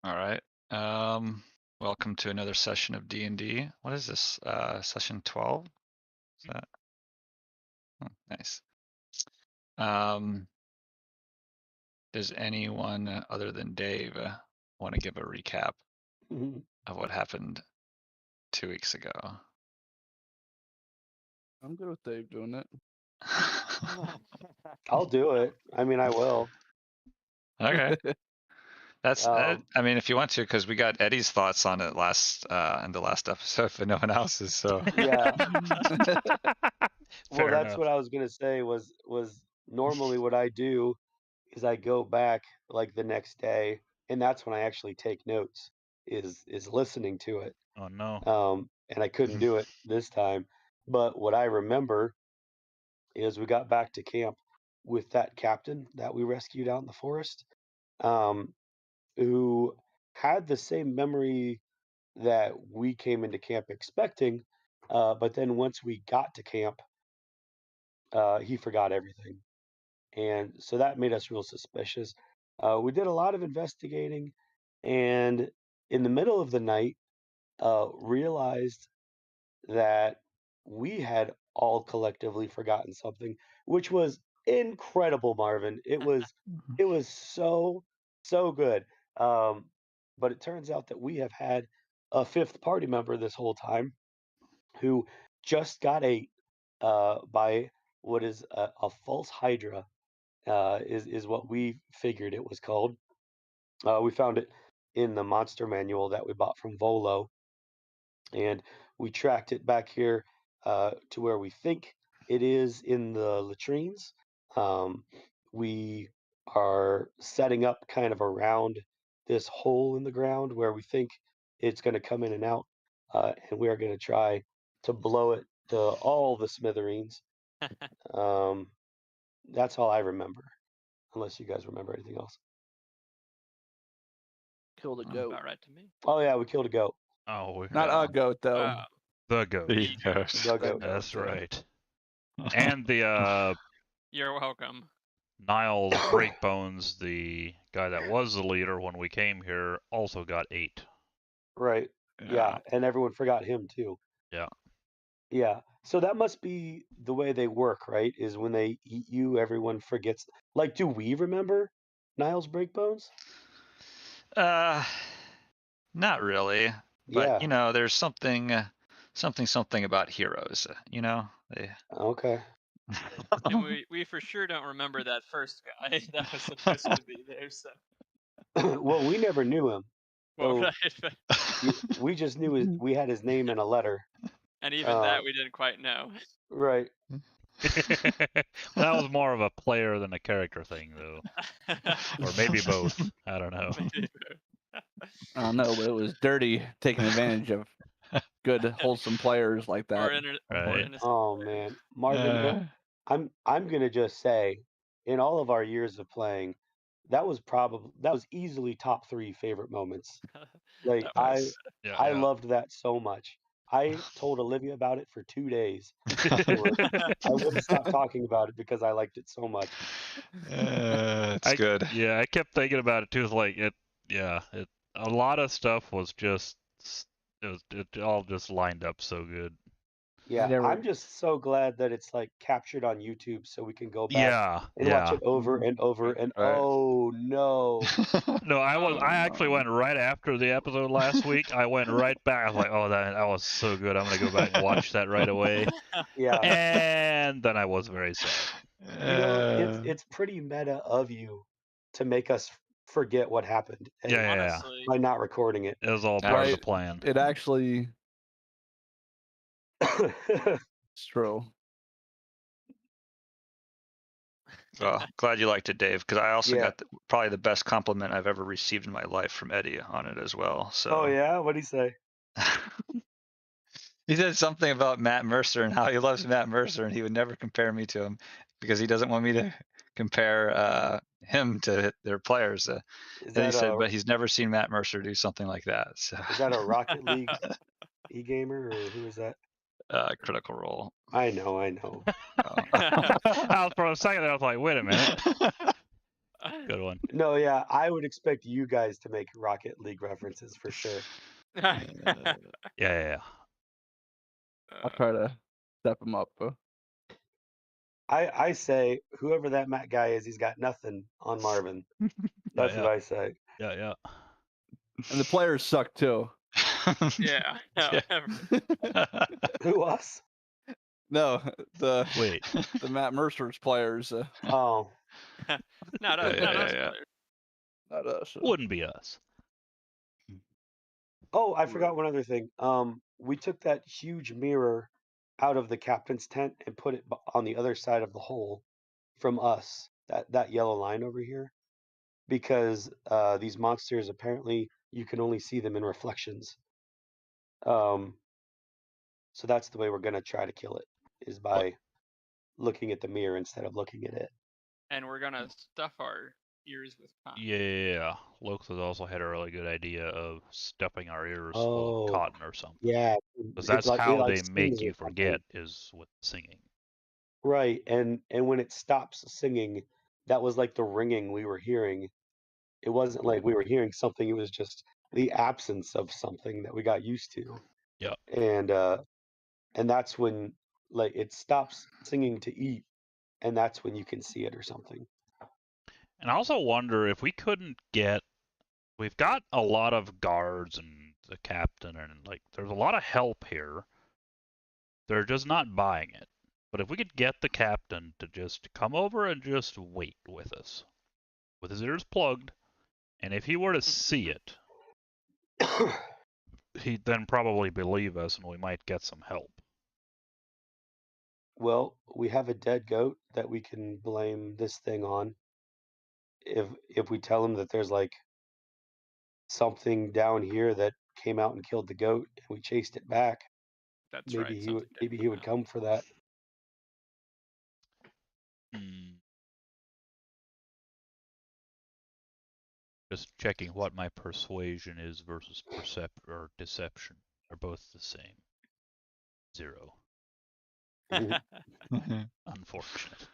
All right. Welcome to another session of D&D. What is this? Session 12? Is that? Oh, nice. Does anyone other than Dave want to give a recap of what happened 2 weeks ago? I'm good with Dave doing it. I'll do it. I mean, I will. Okay. That's. Um, I mean, if you want to, because we got Eddie's thoughts on it in the last episode, but no one else's. So Yeah. Fair Well, that's enough. what I was gonna say was normally what I do is I go back like the next day, and that's when I actually take notes, is listening to it. Oh no. And I couldn't do it this time. But what I remember is we got back to camp with that captain that we rescued out in the forest, um, who had the same memory that we came into camp expecting, but then once we got to camp, he forgot everything, and so that made us real suspicious. We did a lot of investigating, and in the middle of the night, realized that we had all collectively forgotten something, which was incredible, Marvin. It was so good. Um, but it turns out that we have had a fifth party member this whole time who just got ate by what is a false hydra, is what we figured it was called. We found it in the monster manual that we bought from Volo, and we tracked it back here to where we think it is in the latrines. Um, we are setting up kind of around this hole in the ground where we think it's going to come in and out, and we are going to try to blow it to all the smithereens. Um, that's all I remember, unless you guys remember anything else. Killed a goat. About right to me. Oh yeah, we killed a goat. Oh, Not Yeah. a goat though. the goat. The ghost. The The goat. That's goat, yeah. right. And the You're welcome. Niles Breakbones, the guy that was the leader when we came here, also got ate. Right. Yeah, and everyone forgot him too. Yeah. Yeah. So that must be the way they work, right? Is when they eat you, everyone forgets. Like, do we remember Niles Breakbones? Not really. But Yeah. you know, there's something about heroes. You know, they. Okay. And we for sure don't remember that first guy that was supposed to be there. So Well, we never knew him. well, So right. we just knew we had his name in a letter. And even that we didn't quite know. Right. That was more of a player than a character thing, though. Or maybe both. I don't know. I don't know, but it was dirty taking advantage of good, wholesome players like that. Right. Oh man, Marvin, I'm gonna just say, in all of our years of playing, that was easily top 3 favorite moments. Like I loved that so much. I told Olivia about it for 2 days. I wouldn't stop talking about it because I liked it so much. It's good. Yeah, I kept thinking about it too. It's like a lot of stuff was just it all just lined up so good. Yeah, Never- I'm just so glad that it's like captured on YouTube so we can go back and watch it over and over and Right. oh no. No, I actually went right after the episode last week. I went right back. I was like, oh, that was so good. I'm gonna go back and watch that right away. Yeah. And then I was very sad. You know, it's pretty meta of you to make us forget what happened Honestly, by not recording it. It was all part of the plan. It actually it's true. Well, glad you liked it, Dave, because I also Yeah. got probably the best compliment I've ever received in my life from Eddie on it as well. So. Oh yeah, what'd he say? He said something about Matt Mercer and how he loves Matt Mercer and he would never compare me to him because he doesn't want me to compare him to their players. And he said, but he's never seen Matt Mercer do something like that. So. Is that a Rocket League e-gamer or who is that? Critical Role. I know. I was for a second there. I was like, wait a minute. Good one. No, yeah, I would expect you guys to make Rocket League references for sure. Yeah. I'll try to step him up. I say whoever that Matt guy is, he's got nothing on Marvin. That's what I say. Yeah. And the players suck too. Yeah. Who us? No, the Wait. the Matt Mercer's players. Oh, Not us. Yeah, Not us. yeah. Players. Not us. Wouldn't be us. oh, I forgot one other thing. We took that huge mirror out of the captain's tent and put it on the other side of the hole from us. That yellow line over here, because these monsters apparently you can only see them in reflections. So that's the way we're gonna try to kill it, is by looking at the mirror instead of looking at it. And we're gonna stuff our ears with cotton. Yeah. Locus has also had a really good idea of stuffing our ears full Oh, of cotton or something. yeah, Because that's it how like they make sings you or something. forget is with singing. Right, and when it stops singing, that was like the ringing we were hearing. It wasn't like we were hearing something, it was just the absence of something that we got used to. Yeah. And that's when like it stops singing to eat, and that's when you can see it or something. And I also wonder if we couldn't get. We've got a lot of guards and the captain, and like there's a lot of help here. They're just not buying it. But if we could get the captain to just come over and just wait with us, with his ears plugged, and if he were to see it, he'd then probably believe us, and we might get some help. Well, we have a dead goat that we can blame this thing on. If we tell him that there's like something down here that came out and killed the goat and we chased it back, That's maybe right. he would come for that. Just checking what my persuasion is versus or deception. They're both the same. 0. Unfortunate.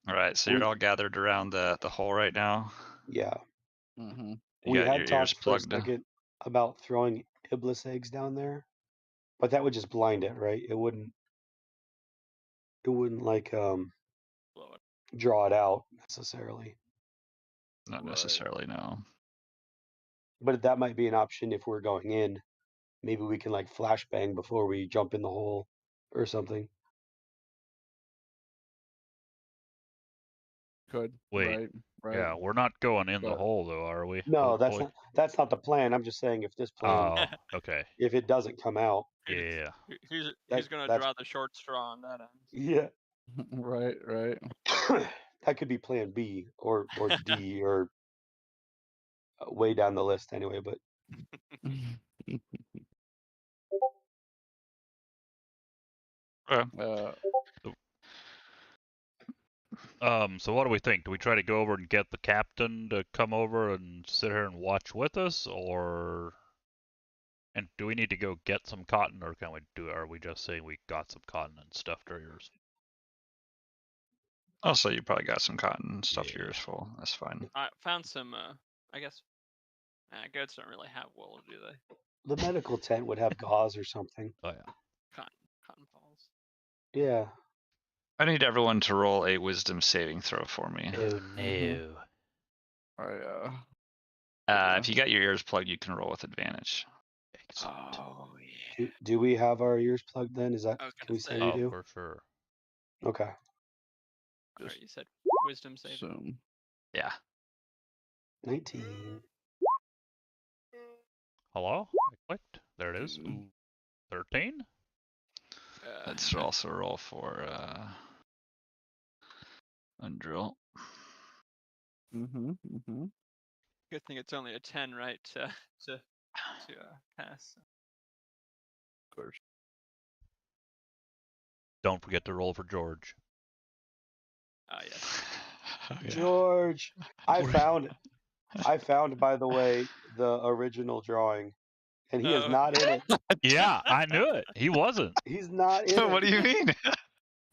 All right, so you're all gathered around the hole right now. Yeah. Mm-hmm. We got had your ears talked for a plugged in. second about throwing iblis eggs down there, but that would just blind it, right? It wouldn't like Blow it. draw it out necessarily. Not Right. necessarily, no. But that might be an option if we're going in. Maybe we can like flashbang before we jump in the hole or something. Good. Wait. Right. Yeah, we're not going in the But- hole though, are we? No, hopefully? that's not the plan. I'm just saying if this plan Oh, okay. if it doesn't come out. Yeah. Who's gonna draw the short straw on that end? Yeah. Right. That could be plan B or D or way down the list anyway, but So what do we think? Do we try to go over and get the captain to come over and sit here and watch with us, and do we need to go get some cotton, or are we just saying we got some cotton and stuffed our ears? Also, you probably got some cotton and stuffed Yeah. your ears full. That's fine. I found some. I guess goats don't really have wool, do they? the medical tent would have gauze or something. Oh yeah. Cotton balls. Yeah. I need everyone to roll a wisdom saving throw for me. Oh no. If you got your ears plugged, you can roll with advantage. Excellent. Oh yeah. Do we have our ears plugged then? Is that I was can gonna we say say. we do? For sure. Okay. Alright, you said wisdom saving. Soon. Yeah. 19. Hello? I clicked. There it is. Ooh. 13? Let's also roll for undrill. Good thing it's only a 10, right? To pass. Of course. Don't forget to roll for George. Yes. George, I found by the way the original drawing, and he is not in it. Yeah, I knew it. He wasn't. He's not in it. What do you mean?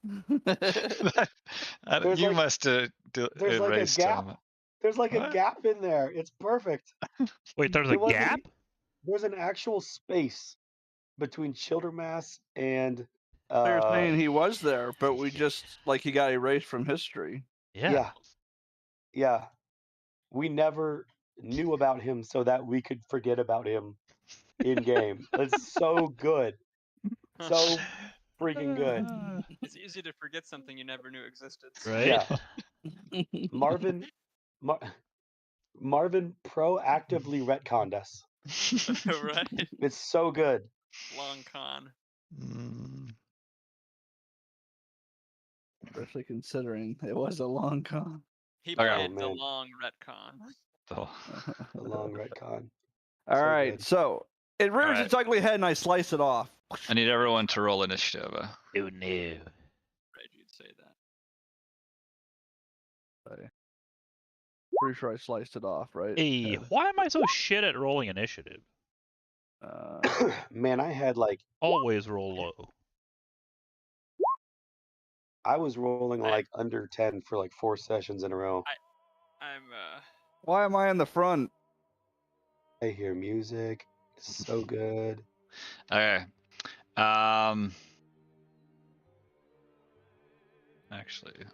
There's You like- must have there's like a erased gap. him. There's like a What? gap in there. It's perfect. Wait, there's a It wasn't- gap? There's an actual space between Childermass and. You're saying he was there, but we just he got erased from history. Yeah. Yeah. We never knew about him so that we could forget about him in game. It's so good. So freaking good. It's easy to forget something you never knew existed. Right? Yeah. Marvin proactively retconned us. Right? It's so good. Long con. Mm. Especially considering it was a long con. He Okay. played the man. long retcon. The long retcon. All So right, good. so it rears Alright. its ugly head and I slice it off. I need everyone to roll initiative. Oh no. Right, you'd say that. Pretty sure I sliced it off, right? Hey, why am I so shit at rolling initiative? Man, I had like Always roll low. I was rolling like under 10 for like 4 sessions in a row. I'm Why am I in the front? I hear music. It's so good. Okay. Actually.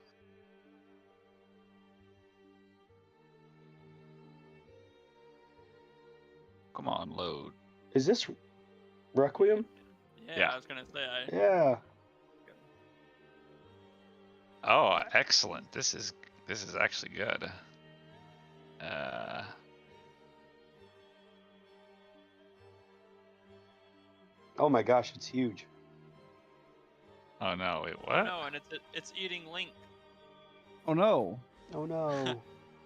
Come on, load. Is this Requiem? yeah, I was gonna say Yeah. Oh, excellent. This is actually good. Oh my gosh, it's huge. Oh no, wait, what? no, and it's eating Link. Oh no, Oh no.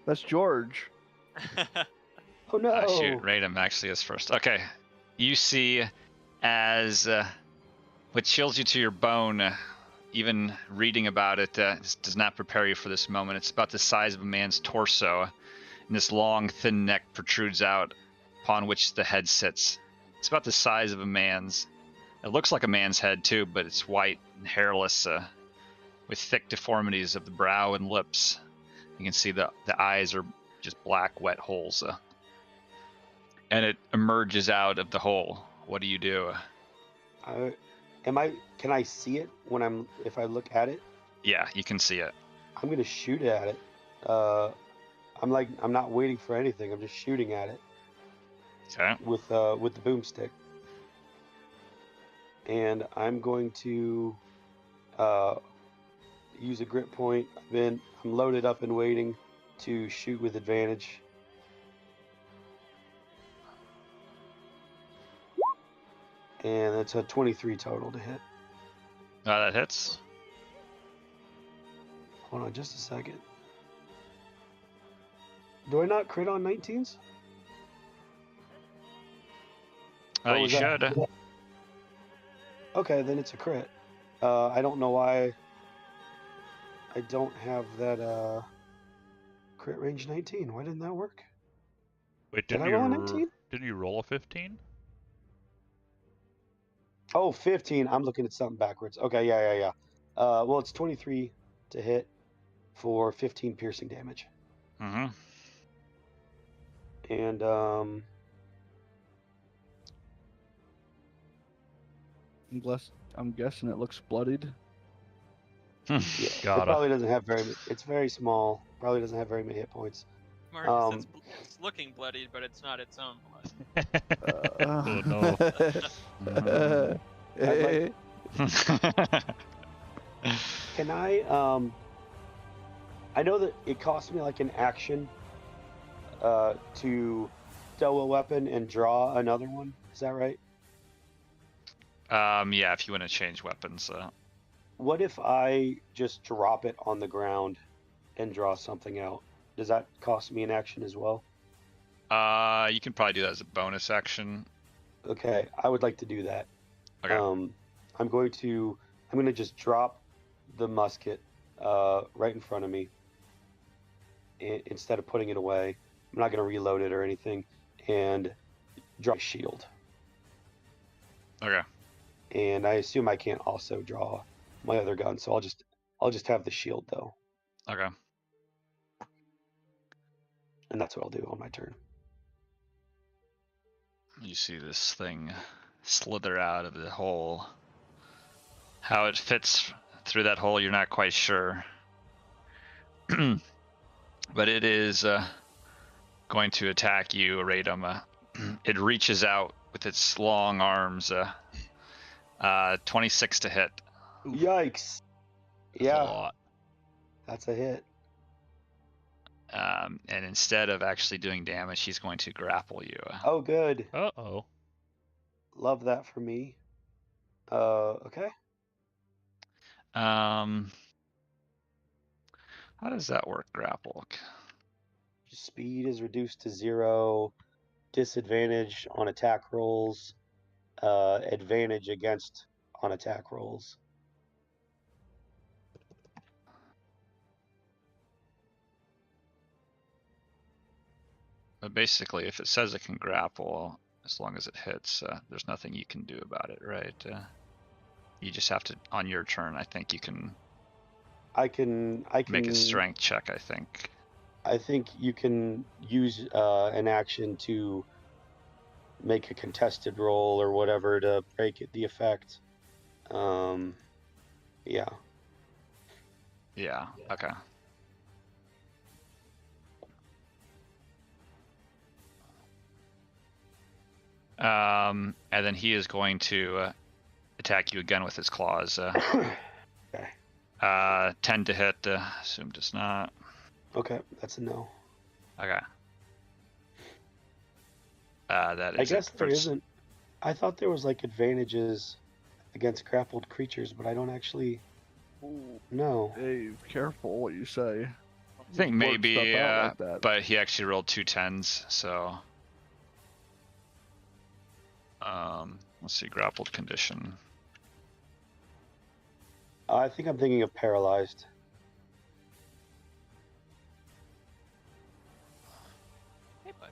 that's George. Oh no. Ah, shoot, Radom actually is first. Okay. You see as what chills you to your bone, even reading about it does not prepare you for this moment. It's about the size of a man's torso, and this long, thin neck protrudes out, upon which the head sits. It's about the size of a man's. It looks like a man's head too, but it's white and hairless, with thick deformities of the brow and lips. You can see the eyes are just black, wet holes. And it emerges out of the hole. What do you do? Can I see it if I look at it? Yeah, you can see it. I'm gonna shoot at it. I'm not waiting for anything. I'm just shooting at it Okay. with the boomstick. And I'm going to use a grip point. I'm loaded up and waiting to shoot with advantage. And that's a 23 total to hit. That hits. Hold on just a second. Do I not crit on 19s? What You was that? should. Okay, then it's a crit. I don't know why I don't have that crit range 19. Why didn't that work? Wait, Did I roll a 19? Didn't you roll a 15? Oh, 15. I'm looking at something backwards. Okay, yeah. Well, it's 23 to hit for 15 piercing damage. Mm-hmm. And I'm guessing it looks bloodied. yeah, Gotta. it probably doesn't have it's very small. Probably doesn't have very many hit points. Marcus, it's looking bloodied, but it's not its own blood. Oh no. Can I know that it costs me like an action to stow a weapon and draw another one. Is that right? Yeah, if you want to change weapons. What if I just drop it on the ground and draw something out? Does that cost me an action as well? You can probably do that as a bonus action. Okay, I would like to do that. Okay. I'm going to just drop the musket right in front of me instead of putting it away. I'm not going to reload it or anything, and draw a shield. Okay. And I assume I can't also draw my other gun, so I'll just have the shield though, Okay. and that's what I'll do on my turn. You see this thing slither out of the hole. How it fits through that hole, you're not quite sure. But it is going to attack you, Radom. It reaches out with its long arms. 26 to hit. Yikes! That's Yeah, a lot. that's a hit. And instead of actually doing damage, he's going to grapple you. Oh, good. Uh-oh. Love that for me. Okay. How does that work, grapple? Speed is reduced to 0. Disadvantage on attack rolls. Advantage against on attack rolls. But basically, if it says it can grapple, as long as it hits, there's nothing you can do about it, right? You just have to, on your turn, I think you can I can make a strength check, I think. I think you can use an action to make a contested roll or whatever to break the effect. Yeah. Yeah, okay. And then he is going to attack you again with his claws. Okay. 10 to hit, assume does not. Okay, that's a no. Okay. That I is guess it. there isn't. I thought there was like advantages against grappled creatures, but I don't actually know. Dave, careful what you say. I think maybe, stuff out like that. but he actually rolled 2 10s, so. Let's see, grappled condition. I think I'm thinking of paralyzed. Hey, bud.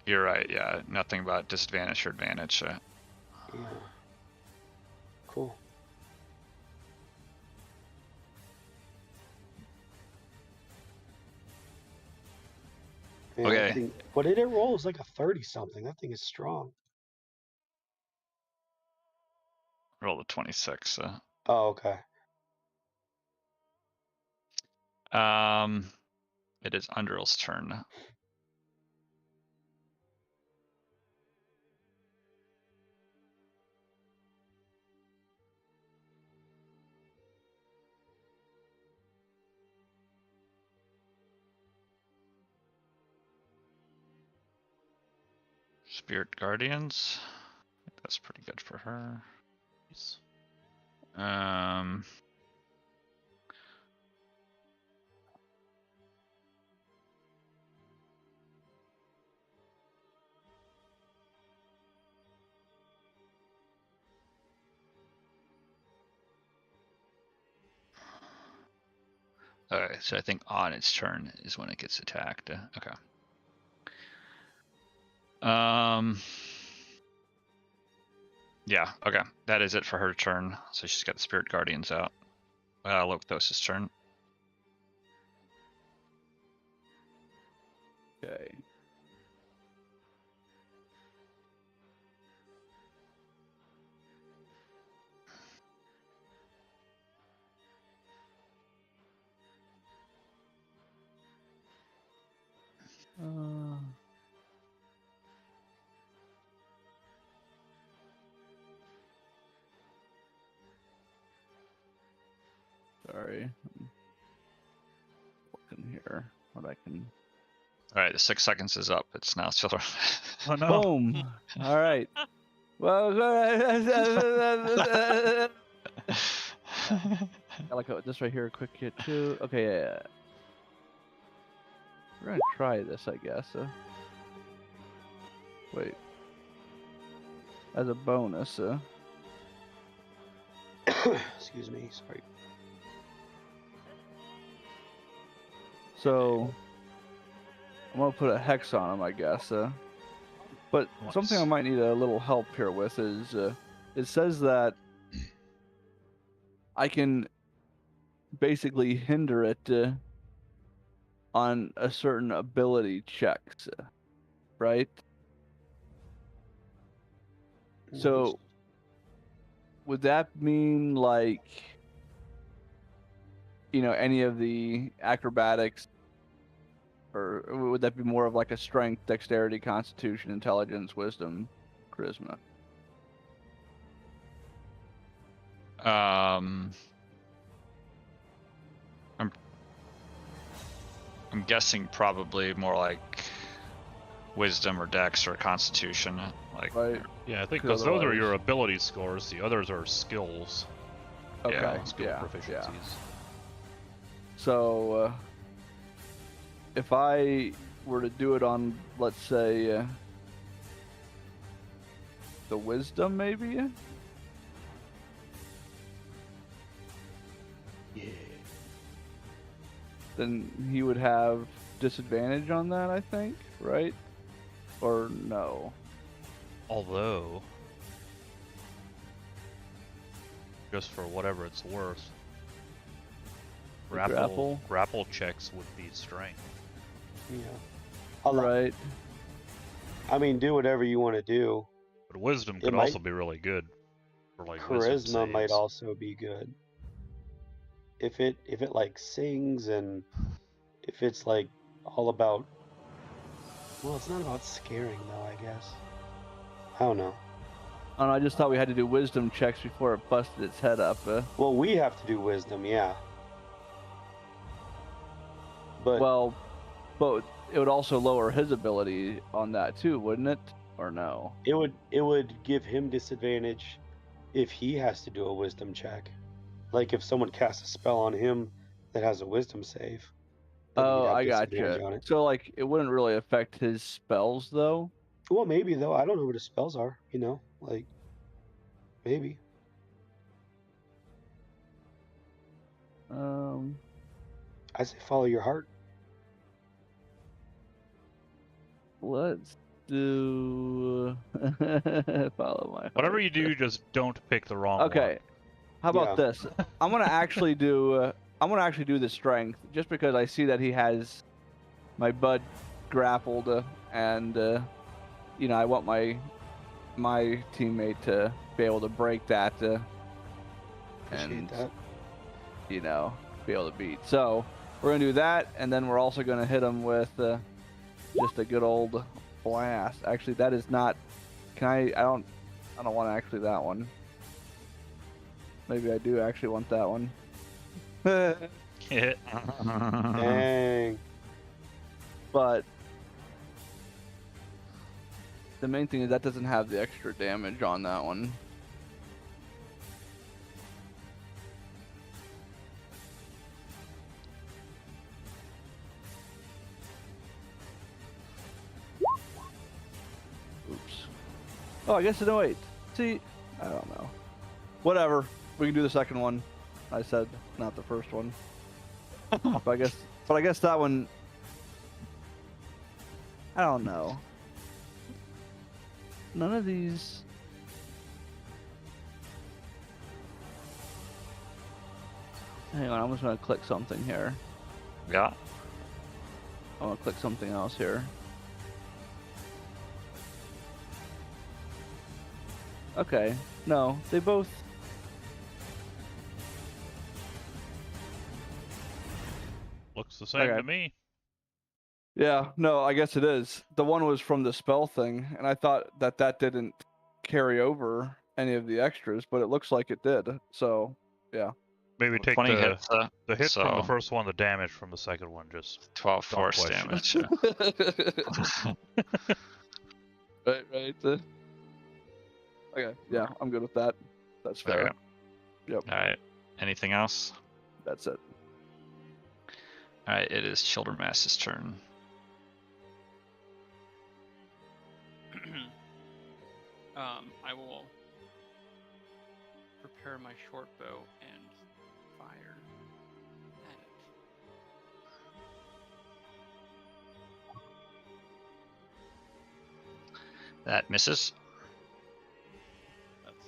You're right, yeah. Nothing about disadvantage or advantage. Yeah. Cool. Man, Okay. that thing, what did it roll? It's like a 30 something. That thing is strong. Roll a 26. Oh, okay. It is Underl's turn. Spirit Guardians. I think that's pretty good for her. Nice. Alright, so I think on its turn is when it gets attacked. Okay. Yeah, okay. That is it for her turn. So she's got the Spirit Guardians out. Lothos' turn. Okay. Sorry. I'm looking here. What I can. Alright, the 6 seconds is up. It's now still. Oh no. Boom. All right. Well, like this right here, a quick hit too. Okay, yeah. We're gonna try this, I guess. Wait. As a bonus. Excuse me. Sorry. So I'm gonna put a hex on him, I guess. But something I might need a little help here with is it says that I can basically hinder it on a certain ability checks, right? So would that mean like, any of the acrobatics, or would that be more of like a strength, dexterity, constitution, intelligence, wisdom, charisma? I'm guessing probably more like wisdom or dex or constitution. Like, right. Yeah, I think because those are your ability scores. The others are skills. Okay. Yeah, skill proficiencies. Yeah. So if I were to do it on, let's say, the wisdom, maybe. Yeah. Then he would have disadvantage on that, I think, right? Or no? Although, just for whatever it's worth, grapple checks would be strength. Yeah. Right. I mean, do whatever you want to do. But wisdom could also be really good for like charisma might also be good. If it like sings, and if it's like all about, well, it's not about scaring though, I guess. I don't know. I just thought we had to do wisdom checks before it busted its head up. Well, we have to do wisdom, yeah. But it would also lower his ability on that too, wouldn't it? Or no? It would give him disadvantage if he has to do a wisdom check. Like if someone casts a spell on him that has a wisdom save. Oh, I gotcha. So like it wouldn't really affect his spells though? Well, maybe though. I don't know what his spells are, like maybe. I say follow your heart. Let's do follow my heart. Whatever you do, just don't pick the wrong one. Okay. How about this? I'm gonna actually do the strength, just because I see that he has my bud grappled, and I want my teammate to be able to break that, and that. be able to beat. So we're gonna do that, and then we're also gonna hit him with just a good old blast. Actually, that is not. I don't want actually that one. Maybe I do actually want that one. Dang. But the main thing is that doesn't have the extra damage on that one. Oops. Oh, I guess no, wait. See, I don't know. Whatever. We can do the second one. I said not the first one. but I guess that one. I don't know. None of these. Hang on, I'm just gonna click something here. Yeah. I'm gonna click something else here. Okay. No, they both. Looks the same to me. Yeah, no, I guess it is. The one was from the spell thing, and I thought that didn't carry over any of the extras, but it looks like it did. So, yeah. Maybe take 20 hits, the hit from the first one, the damage from the second one, just 12 force damage. right. Okay, yeah, I'm good with that. That's fair. Okay. Yep. All right. Anything else? That's it. All right. It is Childermass's turn. I will prepare my short bow and fire at it. That misses. That's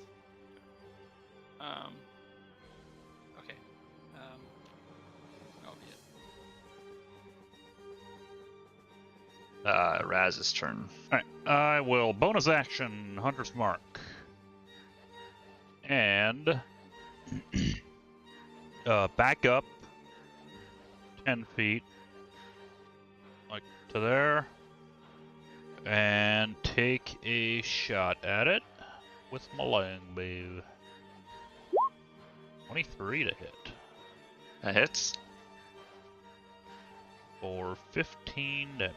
Raz's turn. Alright, I will bonus action Hunter's Mark. And back up 10 feet. Like to there. And take a shot at it with my longbow. 23 to hit. That hits. For 15 damage.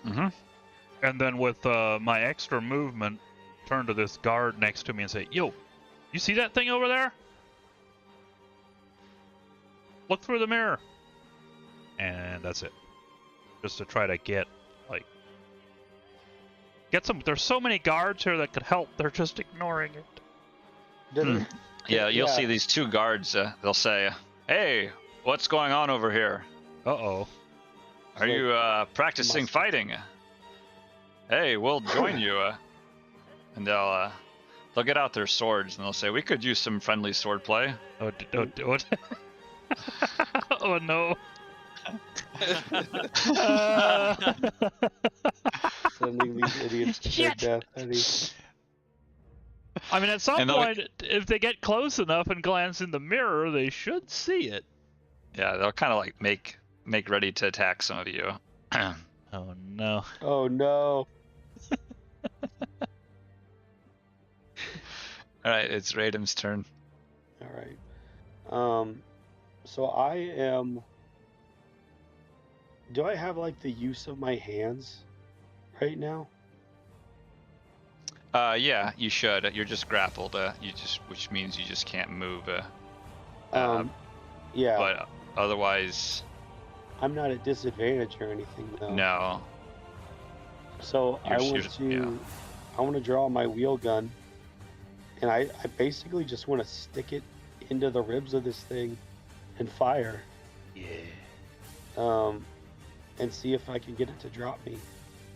Mm-hmm. And then with my extra movement, turn to this guard next to me and say, "Yo, you see that thing over there? Look through the mirror." And that's it. Just to try to get some. There's so many guards here that could help. They're just ignoring it. Yeah, you'll see these two guards. They'll say, "Hey, what's going on over here? Uh-oh. Are you practicing fighting? Hey, we'll join you." And they'll get out their swords and they'll say, "We could use some friendly sword play." What? Oh no. Sending these idiots to their death, Eddie. I mean, at some point, if they get close enough and glance in the mirror, they should see it. Yeah, they'll kind of like make ready to attack some of you. Oh no. Oh no. All right, it's Radim's turn. All right. So I am. Do I have like the use of my hands right now? Yeah, you should. You're just grappled. Which means you just can't move. Yeah. But otherwise, I'm not at disadvantage or anything though. no. So I want to draw my wheel gun, and I basically just want to stick it into the ribs of this thing and fire. Yeah. And see if I can get it to drop me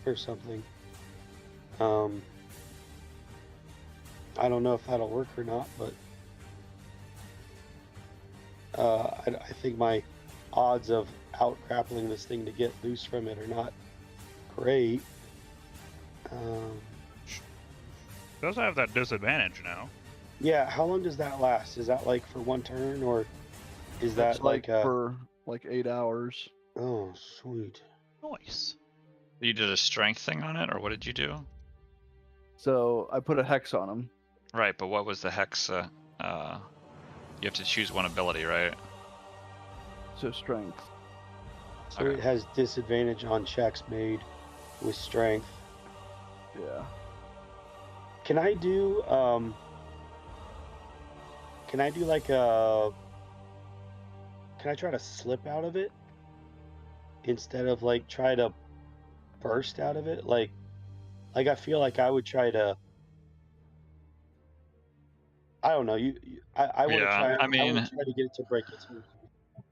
or something. I don't know if that'll work or not, but I think my odds of out grappling this thing to get loose from it are not great. Does have that disadvantage now. Yeah, how long does that last? Is that like for one turn, or is that like for like 8 hours? Oh, sweet. Nice. You did a strength thing on it, or what did you do? So I put a hex on him. Right, but what was the hex? You have to choose one ability, right? So strength. So it has disadvantage on checks made with strength. Yeah. Can I do like a? Can I try to slip out of it instead of like try to burst out of it? Like I feel like I would try to. I don't know. I want to try. I want to try to get it to break its movement.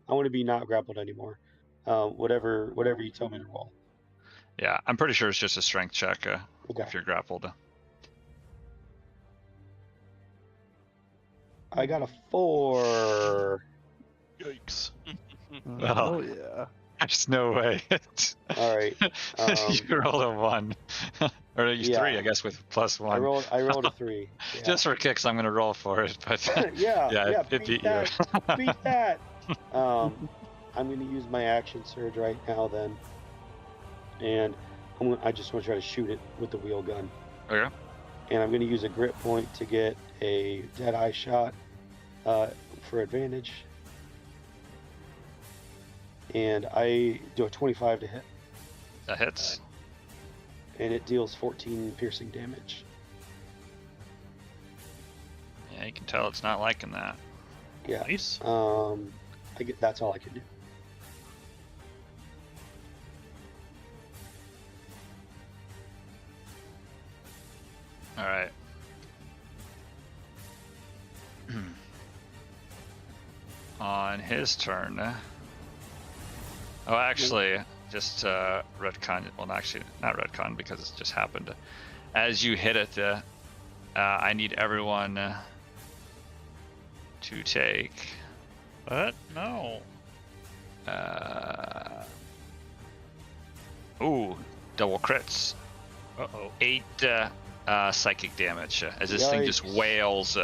I want to be not grappled anymore. Whatever you tell me to roll. Yeah, I'm pretty sure it's just a strength check if you're grappled. I got a 4. Yikes. Oh yeah. There's no way. All right. You rolled a 1. Or you 3, I guess, with +1. I rolled a 3. Yeah. Just for kicks, I'm going to roll for it. But yeah, it beat that. you. Beat that. I'm going to use my action surge right now then. And I just want to try to shoot it with the wheel gun. Okay. And I'm going to use a grit point to get a dead eye shot for advantage. And I do a 25 to hit. That hits. And it deals 14 piercing damage. Yeah, you can tell it's not liking that. Yeah. Nice. That's all I can do. All right. On his turn. Oh, actually, just retcon. Well, actually, not retcon because it just happened. As you hit it, I need everyone to take. What? No. Ooh, double crits. Uh-oh. 8 psychic damage as this thing just wails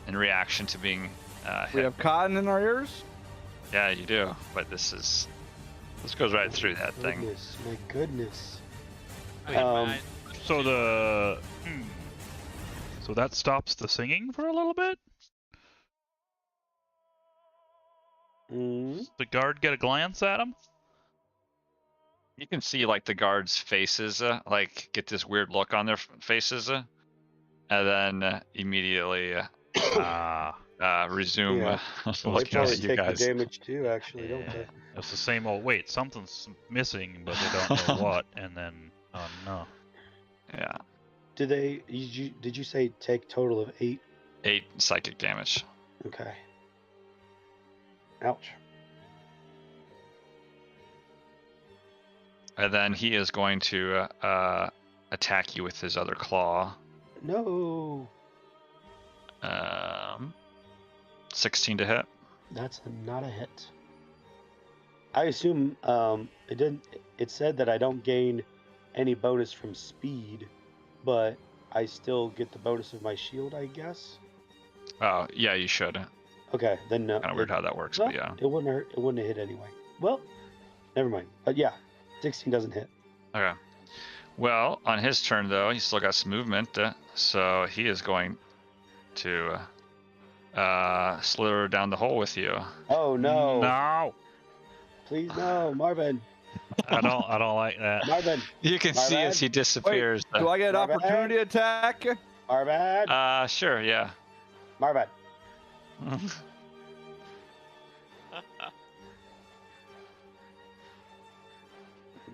in reaction to being hit. We have cotton in our ears? Yeah, you do. But this goes right through that thing. My goodness. So so that stops the singing for a little bit? Mm. The guard get a glance at him? You can see like the guards' faces, like get this weird look on their faces, and then immediately resume. Yeah. They Looking probably at you take guys. the damage too, actually, don't they? It's the same old, wait, something's missing, but they don't know what, and then, oh no. Yeah. Did you say take total of 8? 8 psychic damage. Okay. Ouch. And then he is going to attack you with his other claw. No. 16 to hit. That's not a hit. I assume it didn't. It said that I don't gain any bonus from speed, but I still get the bonus of my shield, I guess. Oh yeah, you should. Okay, then no. Kind of weird how that works, Well, but yeah. It wouldn't hurt. It wouldn't have hit anyway. Well, never mind. But yeah, 16 doesn't hit. Okay. Well, on his turn though, he's still got some movement, so he is going to slither down the hole with you. Oh no! No! Please no, Marvin. I don't like that. Marvin. You can see as he disappears. Wait, do I get an opportunity attack? Marvin. Sure, yeah. Marvin.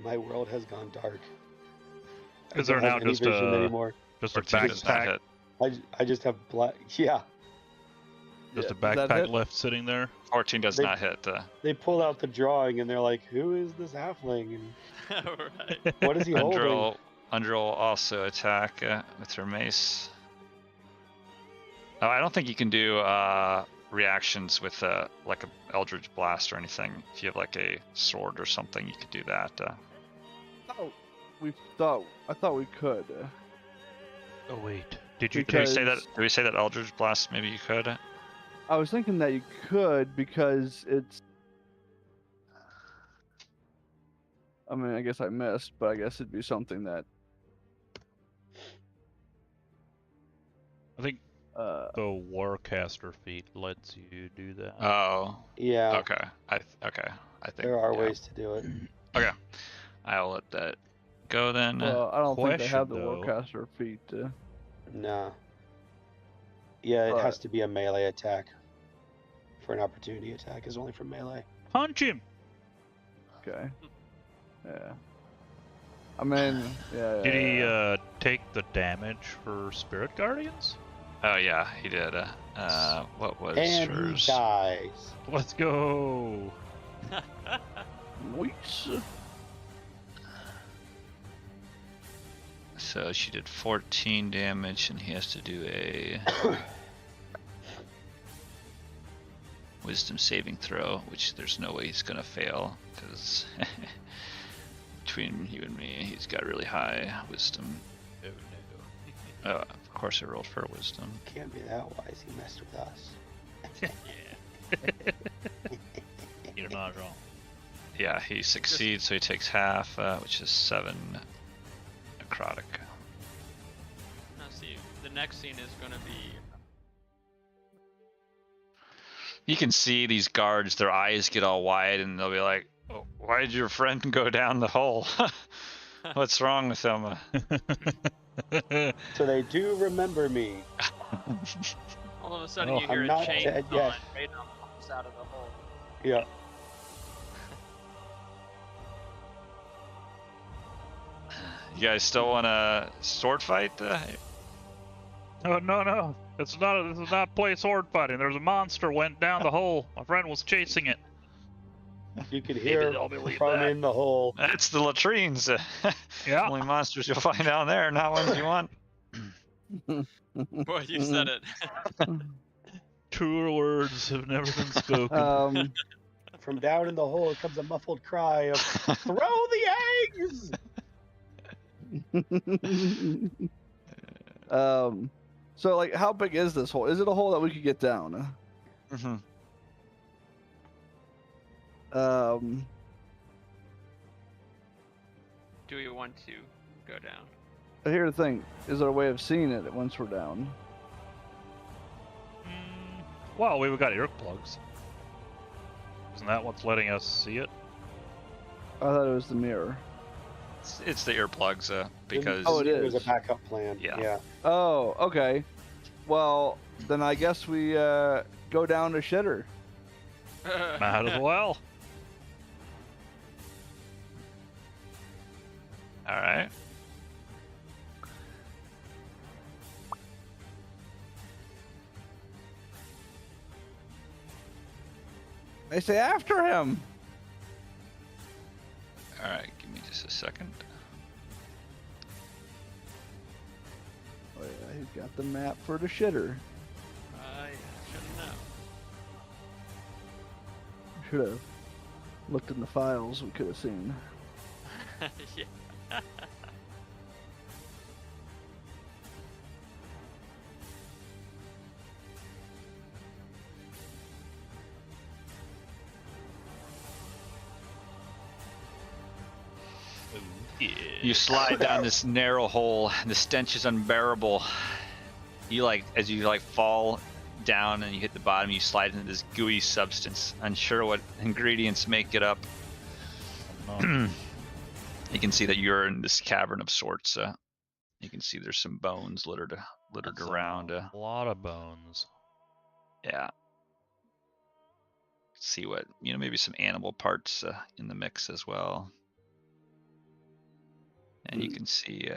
My world has gone dark. Is there now just a anymore. Just a 14 does not backpack? hit. I just have black. Yeah. Just a Does that backpack hit? left sitting there? 14 does not hit. They pull out the drawing and they're like, "Who is this halfling? And Right. what is he holding?" Undra will also attack with her mace. Oh, I don't think you can do reactions with like a Eldritch Blast or anything. If you have like a sword or something, you could do that. I thought we could. Oh wait, did you Did we say that Eldritch Blast maybe you could? I was thinking that you could because it's. I mean, I guess I missed, but I guess it'd be something that. I think the Warcaster feat lets you do that. Oh. Yeah. Okay. I think There are ways to do it. Okay. I'll let that go then. Well, I don't think they have the Question, though. Warcaster feat. Nah. Yeah, it But- has to be a melee attack. For an opportunity attack is only for melee. Punch him! Okay. Yeah. I mean, yeah. Did he take the damage for Spirit Guardians? Oh yeah, he did. What was And hers? he dies. Let's go! Nice. So she did 14 damage, and he has to do a Wisdom saving throw, which there's no way he's gonna fail, because between you and me, he's got really high Wisdom. Oh no. Of course I rolled for Wisdom. Can't be that wise. He messed with us. Yeah. You're not wrong. Yeah, he succeeds, so he takes half, which is 7 necrotic. Now see, the next scene is gonna be. You can see these guards, their eyes get all wide, and they'll be like, oh, why did your friend go down the hole? What's wrong with him? So they do remember me. All of a sudden, Oh, you hear I'm a not chain dead on, yet. right pops out of the hole. Yeah. You guys still want a sword fight? Oh no! This is not play sword fighting. There's a monster went down the hole. My friend was chasing it. You can hear they'll believe from that. in the hole. That's the latrines. Yeah. Only monsters you'll find down there, not ones you want. Boy, you said it. Truer words have never been spoken. From down in the hole comes a muffled cry of "Throw the eggs!" So like, how big is this hole? Is it a hole that we could get down? Mm-hmm. Do we want to go down? Here's the thing: is there a way of seeing it once we're down? Well, we've got earplugs. Isn't that what's letting us see it? I thought it was the mirror. It's the earplugs, because Oh, it It was is. a backup plan. Yeah. Oh, okay. Well, then I guess we go down to shitter. Might as well. all right. They say after him. All right, give me just a second. Oh yeah, he's got the map for the shitter. I should know. Should have looked in the files. We could have seen. Yeah. You slide down this narrow hole, and the stench is unbearable. You as you fall down and you hit the bottom, you slide into this gooey substance. Unsure what ingredients make it up. Oh. You can see that you're in this cavern of sorts. You can see there's some bones littered That's around. A lot of bones. Yeah. See what maybe some animal parts in the mix as well. And you can see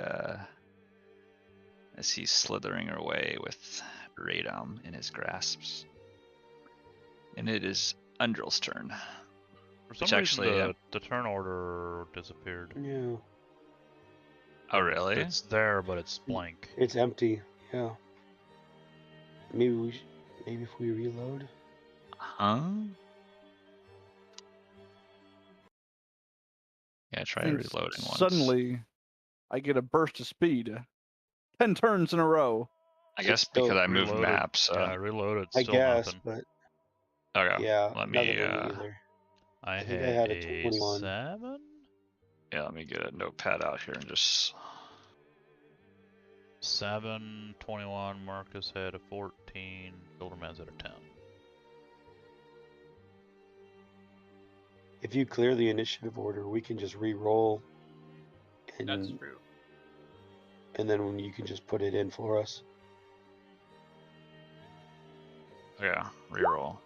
as he's slithering away with Radom in his grasps. And it is Undrill's turn. For some Which reason, actually, the turn order disappeared. Yeah. Oh, really? It's there, but it's blank. It's empty. Yeah. Maybe if we reload. Huh? Yeah, try reloading once. Suddenly, I get a burst of speed. 10 turns in a row. I guess because I moved Reloaded. maps. Yeah, I reloaded. I Still guess, nothing. but Okay. yeah, Let nothing me. for me either. I think I had a 21. 7. Yeah, let me get a notepad out here and just. 7, 21. Marcus had a 14. Bilderman's at a 10. If you clear the initiative order, we can just re-roll, That's and true. then when you can just put it in for us. Yeah, reroll.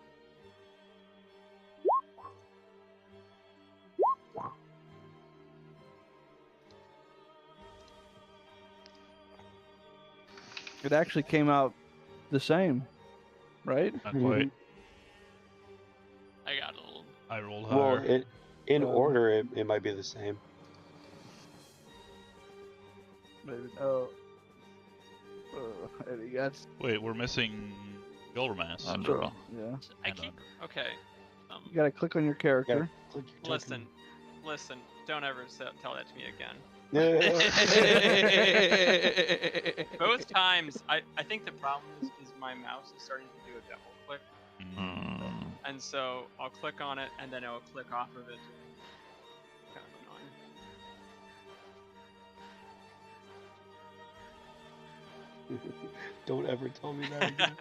It actually came out the same, right? Not quite. I got a little. I rolled Well, higher. in order, it might be the same. Maybe. Oh. Eddie got. Wait, we're missing Bildermass. Undrill. Yeah. I And keep. under. Okay. You gotta click on your character. Click your Listen. Don't ever tell that to me again. token. Both times, I think the problem is my mouse is starting to do a double click, and so I'll click on it and then it'll click off of it. Kind of annoying. Don't ever tell me that again.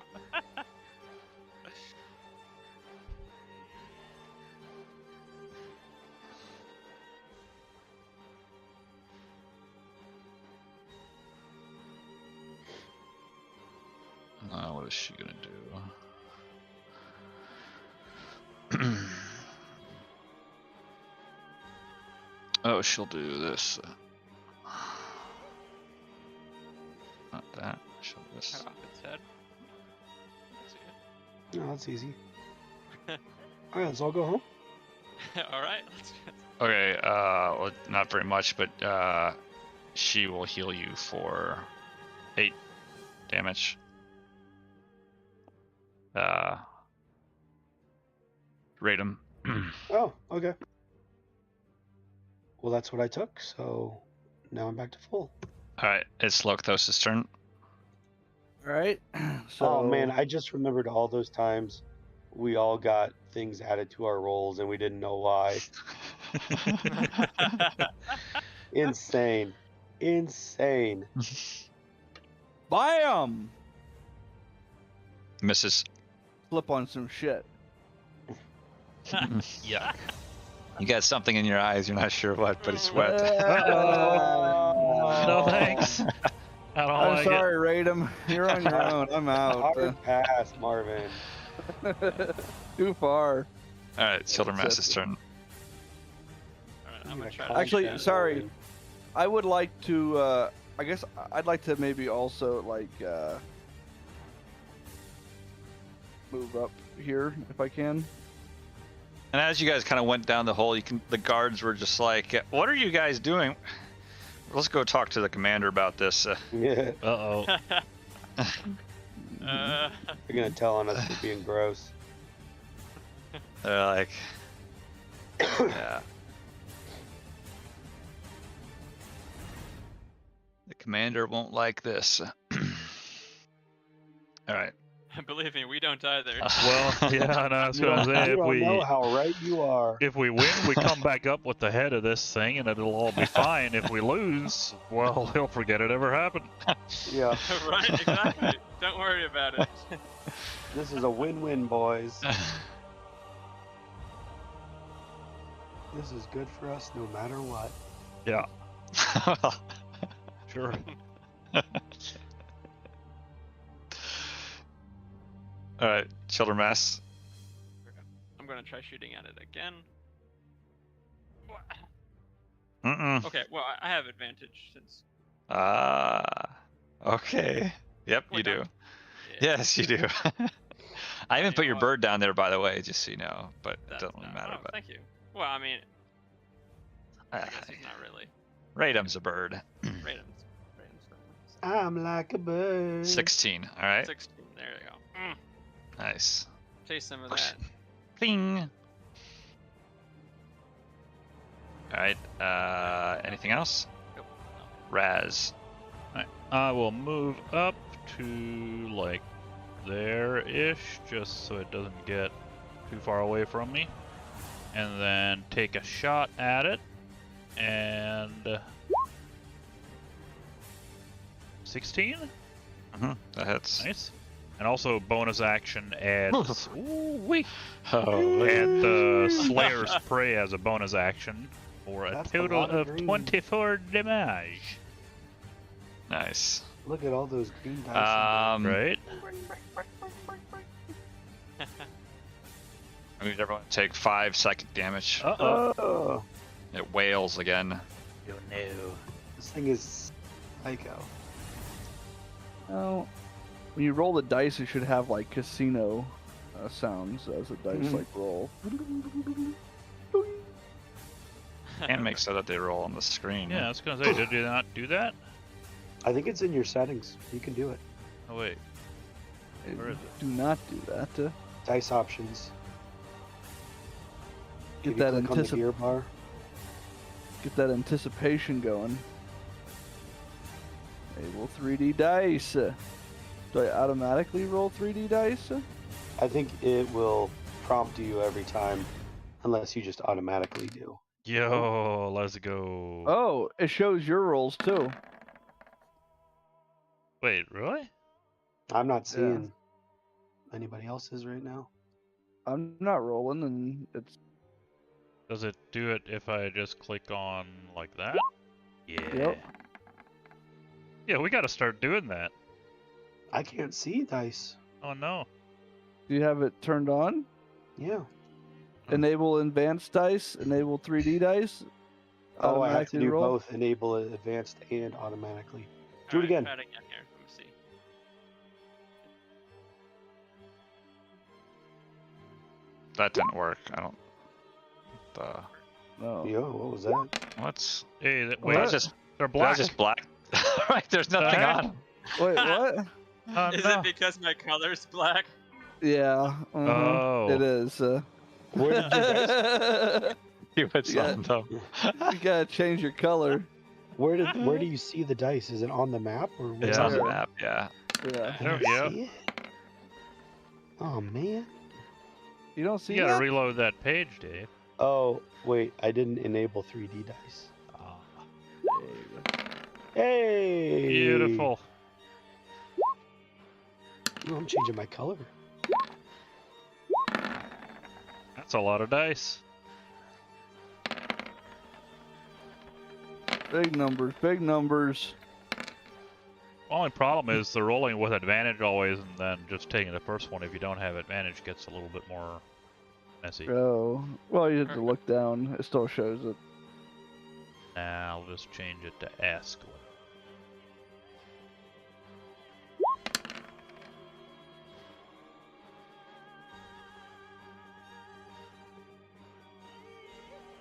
What is she gonna do? Oh, she'll do this. Not that. She'll do this. Cut off its head. No, that's easy. All right, let's all go home. All right. Let's. Okay. Well, not very much, but she will heal you for 8 damage. Rate him. Oh, okay. Well, that's what I took. So now I'm back to full. All right, it's Lokthos' turn. All right. So. Oh man, I just remembered all those times we all got things added to our rolls and we didn't know why. Insane. Bam! Misses. Flip on some shit. Yuck. You got something in your eyes. You're not sure what, but it's wet. No thanks. I don't I'm like sorry, Radom. You're on your own. I'm out. Hard pass, Marvin. Too far. All right, Childermass's turn. Alright, I'm gonna try. Actually, sorry. I would like to. I guess I'd like to maybe also like move up here if I can. And as you guys kind of went down the hole, the guards were just like, "What are you guys doing? Let's go talk to the commander about this." Yeah, Uh-oh. they're gonna tell on us for being gross. They're like, "Yeah." The commander won't like this. All right. Believe me, we don't either. Well, yeah, no, I was gonna say You don't know how right you are. if we win, we come back up with the head of this thing, and it'll all be fine. If we lose, well, he'll forget it ever happened. Yeah, Right, exactly. Don't worry about it. this is a win-win, boys. This is good for us no matter what. Yeah, sure. All right, Childermass. I'm gonna try shooting at it again. Mm-mm. Okay, well, I have advantage since. Okay. Yep, you Wait, do. no. Yes, you do. I even You put know your what? bird down there, by the way, just so you know, but it That's doesn't really not- matter. oh, But thank you. Well, I mean, I guess it's not really. Radum's a bird. Radom's. I'm like a bird. 16. All right. 16. There you go. Nice. Taste some of Push. that. Ping. All right. Anything else? Nope. Raz. Alright, I will move up to like there-ish, just so it doesn't get too far away from me, and then take a shot at it, and 16. That hits. Nice. And also bonus action adds Oh, and the Slayer's Prey as a bonus action for a That's a total lot of of green. 24 damage. nice. Look at all those green dice. Right? I need everyone to take 5 psychic damage. Uh-oh. Oh, It wails again. Oh no. this thing is psycho. Oh, when you roll the dice, it should have like casino sounds as the dice like roll. And make so that they roll on the screen. Yeah, I was gonna say, did you not do that? I think it's in your settings. You can do it. Oh wait. Where is it? Do not do that. Dice options. Get If you that click on the gear bar. Get that anticipation going. Enable 3D dice. Do I automatically roll 3D dice? I think it will prompt you every time, unless you just automatically do. Yo, let's go. Oh, it shows your rolls too. Wait, really? I'm not seeing anybody else's right now. I'm not rolling, and it's Does it do it if I just click on like that? Yeah. Yep. Yeah, we gotta start doing that. I can't see dice. Oh no. do you have it turned on? Yeah. Enable advanced dice. Enable 3D dice. Oh, I have to automatically do roll? both. Enable it advanced and automatically. Do it Alright, again. try it again here. Let me see. That didn't work. I don't. No. Yo, what was that? What's. Hey, that, What? wait, That's just, they're that's black. just black. Right, there's nothing heck? on them. Wait, what? Is no. it because my color's black? Yeah. Oh. It is. Where did your dice? See what's Yeah. on them. You gotta change your color. Where do you see the dice? Is it on the map or where? It's on the map, yeah. Yeah. I don't Yeah. see it. Oh man. You don't see You gotta that? reload that page, Dave. Oh wait, I didn't enable 3D dice. Hey. Beautiful. Ooh, I'm changing my color. That's a lot of dice. Big numbers, big numbers. Only problem is the rolling with advantage always, and then just taking the first one if you don't have advantage gets a little bit more messy. Oh, well, you have to look down. It still shows it. Now I'll just change it to ask.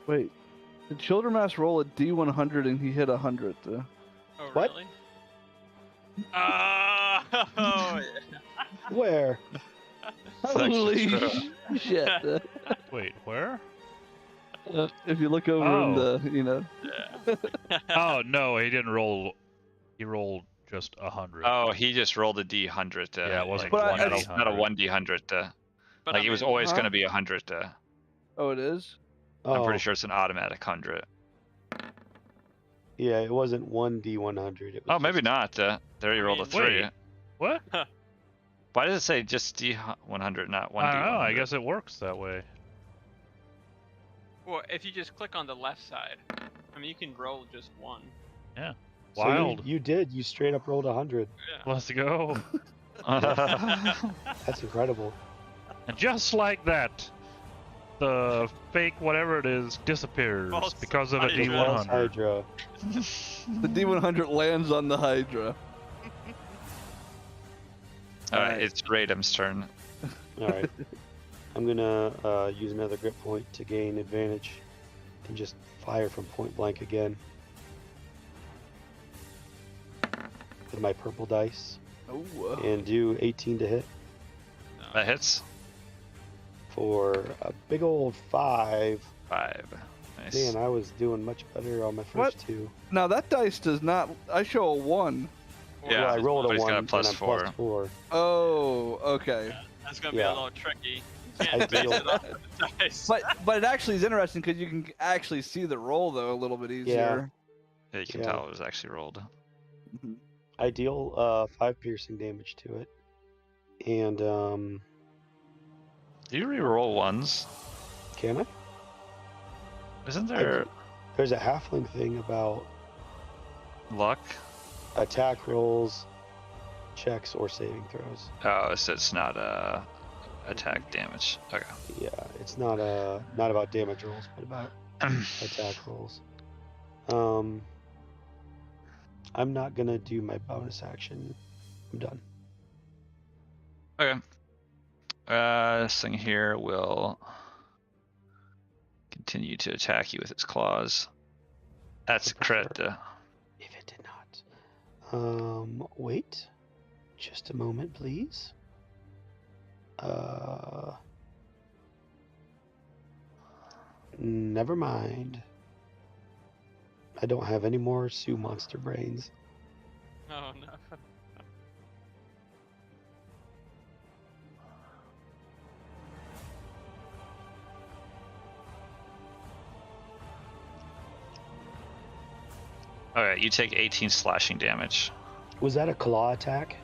Wait, did Childermass roll a D100 and he hit 100? Oh, What? really? Oh, yeah. Where? Holy shit! Wait, where? If you look over in the, you know. Yeah. Oh no, he didn't roll. He rolled just 100. Oh, he just rolled a D100. Yeah, it wasn't But not, I- not a 1D100. But Like, I it was mean, always huh? going to be 100. Oh, it is. I'm Oh, pretty sure it's an automatic 100. Yeah, it wasn't 1D100. It was Oh, maybe just- not. There you rolled a mean, 3. wait. What? Why does it say just D100, not 1D100? I don't know. I guess it works that way. well, if you just click on the left side, I mean, you can roll just one. So Wild. you did. You straight up rolled 100. Yeah. Let's go. That's incredible. And just like that, the fake whatever it is disappears False because of a Hydra. False D100. Hydra. The D100 lands on the Hydra. Alright, it's Radam's turn. All right. I'm gonna use another grip point to gain advantage and just fire from point blank again with my purple dice Oh. and do 18 to hit No. That hits. for a big old 5. 5. Nice. Man, I was doing much better on my first What? 2. Now that dice does not. I show a 1. Yeah, well, I rolled but a he's 1 got a and plus I'm 4. plus 4. Oh, okay. That's gonna be Yeah. a little tricky. I Can't base deal- it off of the dice. But it actually is interesting because you can actually see the roll though a little bit easier. Yeah, you can Yeah. tell it was actually rolled. Mhm. I deal 5 piercing damage to it. And Do you re-roll ones? can I? Isn't there There's a halfling thing about luck? attack rolls, checks, or saving throws. Oh, so it's not attack damage. Okay. Yeah, it's not about damage rolls, but about attack rolls. I'm not gonna do my bonus action. I'm done. Okay. This thing here will continue to attack you with its claws. That's a crit. If it did not. Wait. Just a moment, please. Never mind. I don't have any more Sioux monster brains. Oh no. Alright, you take 18 slashing damage. Was that a claw attack?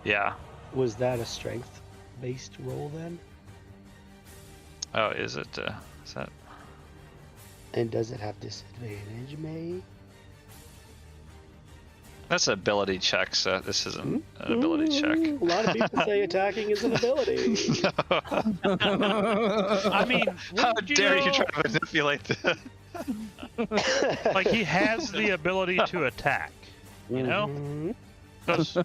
Yeah. Was that a strength-based roll then? Oh, is it? Is that? And does it have disadvantage, May? That's an ability check, so this isn't an ability check. A lot of people say attacking is an ability. I mean, How wouldn't dare you know? try to manipulate that? Like, he has the ability to attack. You know? Mhm. Because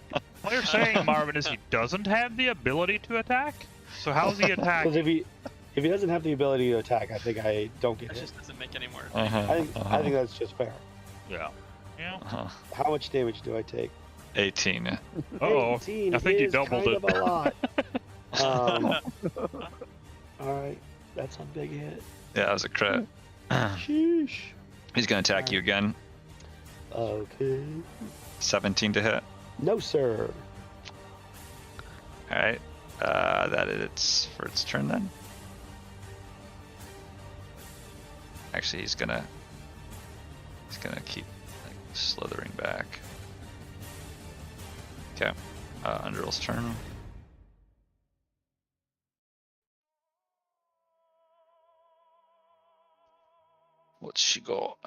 what you're saying, Marvin, is he doesn't have the ability to attack? So how's he Because attacking? if he doesn't have the ability to attack, I think I don't get That hit. just doesn't make any more. I think that's just fair. Yeah. Yeah. How much damage do I take? 18. Uh-oh. 18 I think you is doubled kind it. of a lot. All right, that's a big hit. Yeah, that was a crit. Sheesh. He's gonna attack you again. Okay. 17 to hit. No, sir. All right. That it's for its turn then. Actually, he's gonna keep like slithering back. Okay. Underill's turn. What's she got?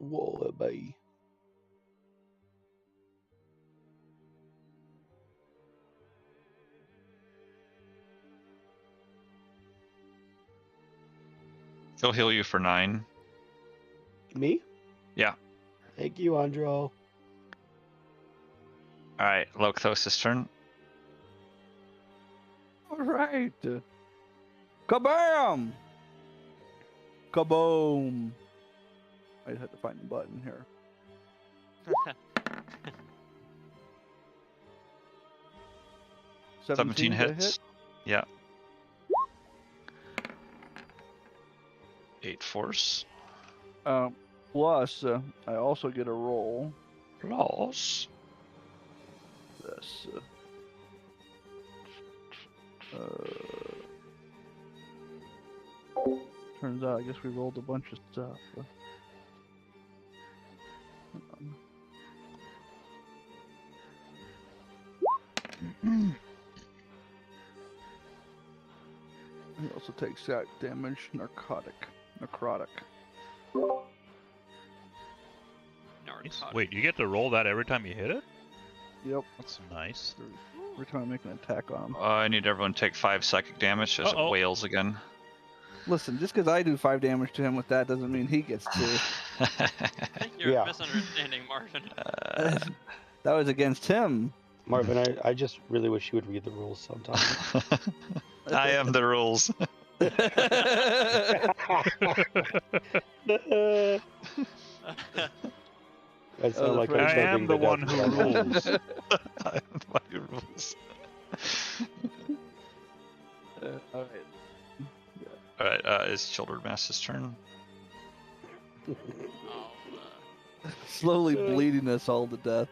Wallaby. She'll heal you for 9. Me? Yeah. Thank you, Andro. All right. Lokthos' turn. All right. Kabam! Kaboom! I just had to find the button here. 17 to hits. hit. Yeah. 8 force. Plus, I also get a roll. Plus. This. Turns out, I guess we rolled a bunch of stuff. He also takes that damage. Necrotic. Wait, you get to roll that every time you hit it? Yep. That's nice. Every time I make an attack on him. I need everyone to take 5 psychic damage as it wails again. Listen, just because I do 5 damage to him with that doesn't mean he gets 2. I think you're misunderstanding, Marvin. That was against him. Marvin, I just really wish you would read the rules sometime. I am the rules. I sound like I am the one who rules. I am the one who rules. Alright. Alright, it's Children Mass's turn. Slowly bleeding us all to death.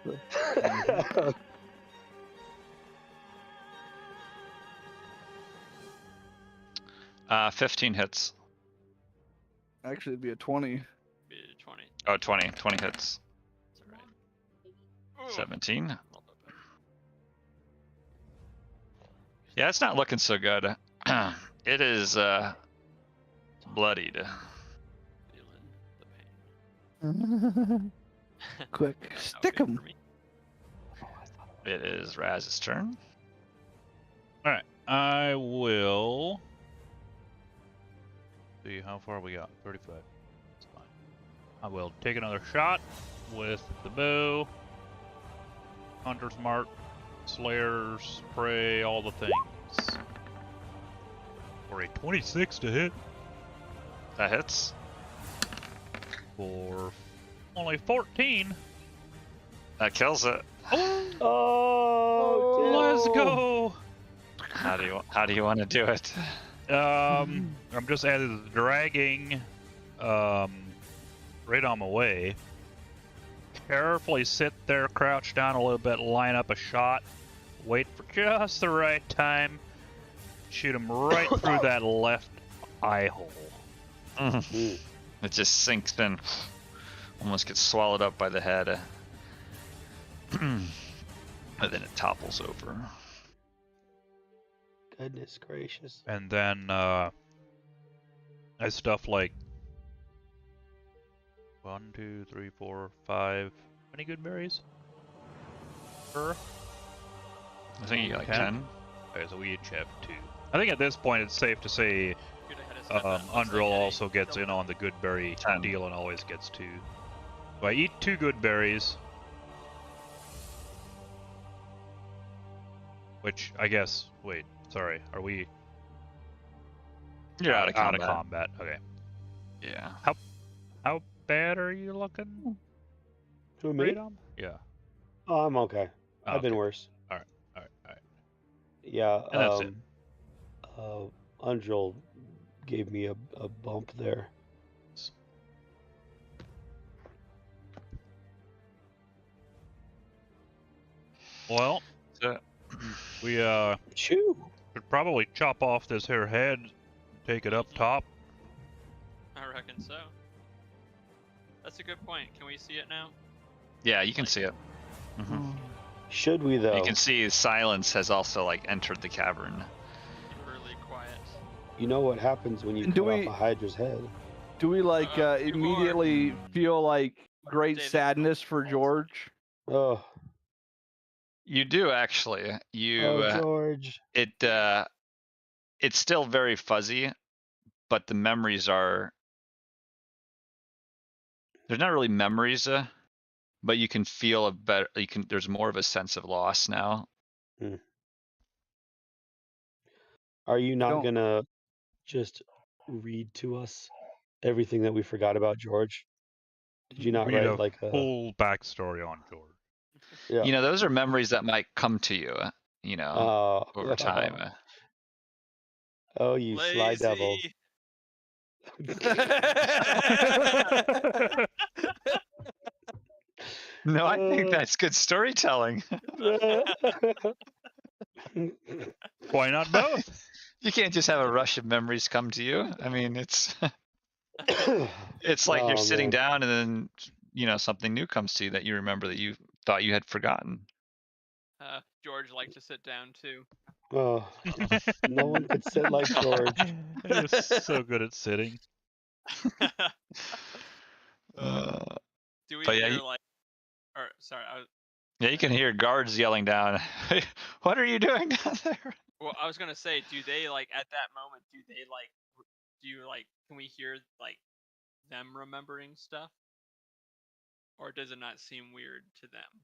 15 hits. Actually, it'd be a 20. Be 20. Oh, 20. 20 hits. That's alright. 17. Yeah, it's not looking so good. It is bloodied. Feeling the pain. Quick, stick him. It is Raz's turn. Alright, I will see how far we got. 35. That's fine. I will take another shot with the bow. Hunter's Mark, Slayer's Prey, all the things. For a 26 to hit. That hits. For only 14. That kills it. Oh, Let's go! How do you want to do it? I'm just adding the dragging Radom away. Carefully sit there, crouch down a little bit, line up a shot, wait for just the right time, shoot him right through that left eye hole. It just sinks in. Almost gets swallowed up by the head. And then it topples over. Goodness gracious. And then as stuff like 1, 2, 3, 4, 5. Any good berries? I think you get like 10. Okay, so we each have 2. I think at this point it's safe to say Undrill also gets in on the good berry deal and always gets 2. So I eat 2 good berries. Which, I guess, wait, sorry, are we... You're out of combat. Out of combat, okay. Yeah. How bad are you looking? Who, me? Radom? Yeah. Oh, I'm okay. Oh, I've been worse. Alright. Yeah, And that's it. Undrill gave me a bump there. Well, So, we Chew. should probably chop off this here head, take it up top. I reckon so. That's a good point. Can we see it now? yeah, you can see it. Should we though? You can see silence has also like entered the cavern. Really quiet. You know what happens when you Do cut off we- a Hydra's head? Do we like immediately feel like great David. sadness for George? Oh, You do actually. George. It's still very fuzzy, but the memories are. There's not really memories, but you can feel a better. There's more of a sense of loss now. Are you not Don't- gonna just read to us everything that we forgot about George? Did you not Read write a like a? full backstory on George. Yeah. You know, those are memories that might come to you. You know, over time. Oh, you sly devil. No, I think that's good storytelling. Why not both? You can't just have a rush of memories come to you. I mean, it's it's like you're sitting down and then something new comes to you that you remember that you thought you had forgotten. George liked to sit down too. Oh, no one could sit like George. He was so good at sitting. Do we but yeah, hear like? Or sorry, yeah, you can hear guards yelling down. What are you doing down there? well, I was gonna say, do they like at that moment? Do you like? Can we hear like them remembering stuff, or does it not seem weird to them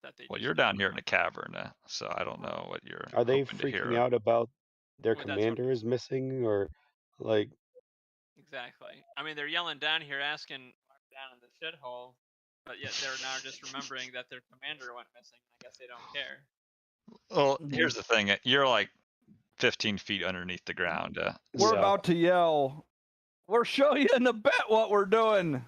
that they? Well, just you're don't down here in remember? the cavern, so I don't know what you're. Are they hoping to hear. freaking out about their Well, that's what- commander is missing, or like? Exactly. I mean, they're yelling down here, asking down in the shithole, but yet they're now just remembering that their commander went missing. I guess they don't care. Well, here's the thing. You're like 15 feet underneath the ground. We're about to yell. We'll show you in the bet what we're doing.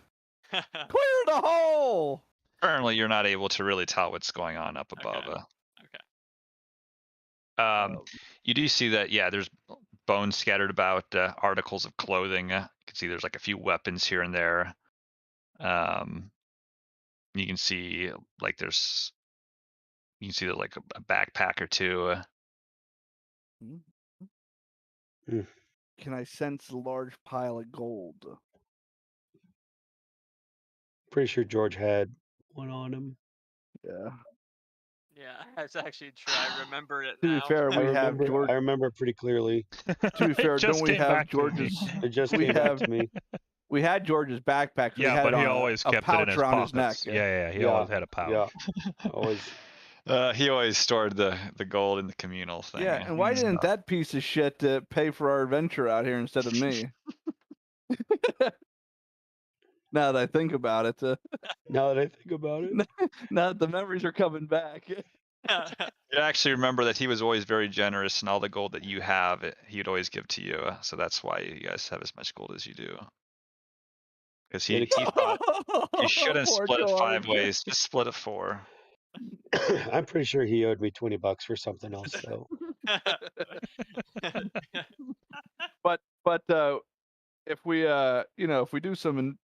Clear the hole. Currently, you're not able to really tell what's going on up above. Okay. You do see that, yeah, there's bones scattered about, articles of clothing. You can see there's like a few weapons here and there. You can see like there's like a backpack or two. Can I sense a large pile of gold? Pretty sure George had one on him. Yeah. Yeah, that's actually true. I remember it To now. be fair, we have George. I remember pretty clearly. To be fair, just don't we came have back to George's? me. It just We came back have- to me. We had George's backpack. So we Yeah, had but it he on always a kept it pouch in his around pockets. his neck. Yeah, he always had a pouch. Yeah, always. He always stored the gold in the communal thing. Yeah, and why didn't that piece of shit pay for our adventure out here instead of me? Now that I think about it, Now that I think about it, now that the memories are coming back. You actually remember that he was always very generous, and all the gold that you have, he'd always give to you. So that's why you guys have as much gold as you do. Because he thought you shouldn't Poor split it 5 George. ways, just split it 4. I'm pretty sure he owed me $20 for something else. So But if we if we do some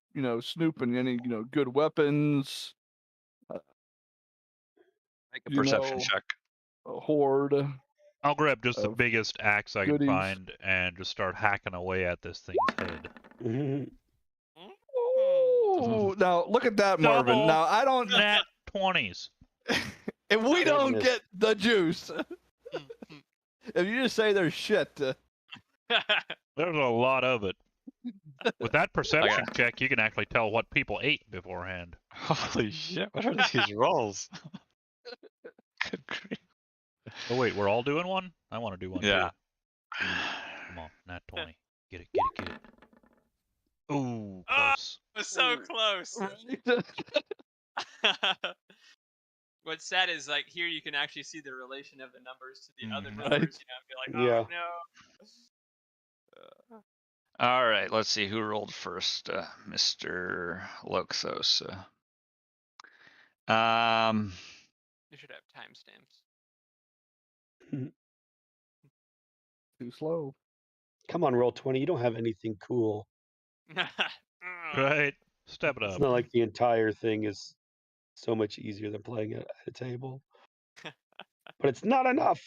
snooping, any good weapons, Make a perception check. a horde. I'll grab just the Of biggest axe I can goodies. find and just start hacking away at this thing's head. Ooh, now look at that, Marvin. Double Now I don't. Nat 20s. If we don't Goodness. get the juice, if you just say there's shit, There's a lot of it. With that perception check, you can actually tell what people ate beforehand. Holy shit! What are these rolls? Good grief. Oh wait, we're all doing one? I want to do one Yeah. too. Come on, Nat 20. Get it. Ooh, close. So close. What's sad is like here you can actually see the relation of the numbers to the other Right. numbers. Be like, oh no. All right, let's see who rolled first. Mr. Loxos. You should have timestamps. Too slow. Come on, roll 20. You don't have anything cool. Right. Step it It's up. not like the entire thing is so much easier than playing it at a table. But it's not enough.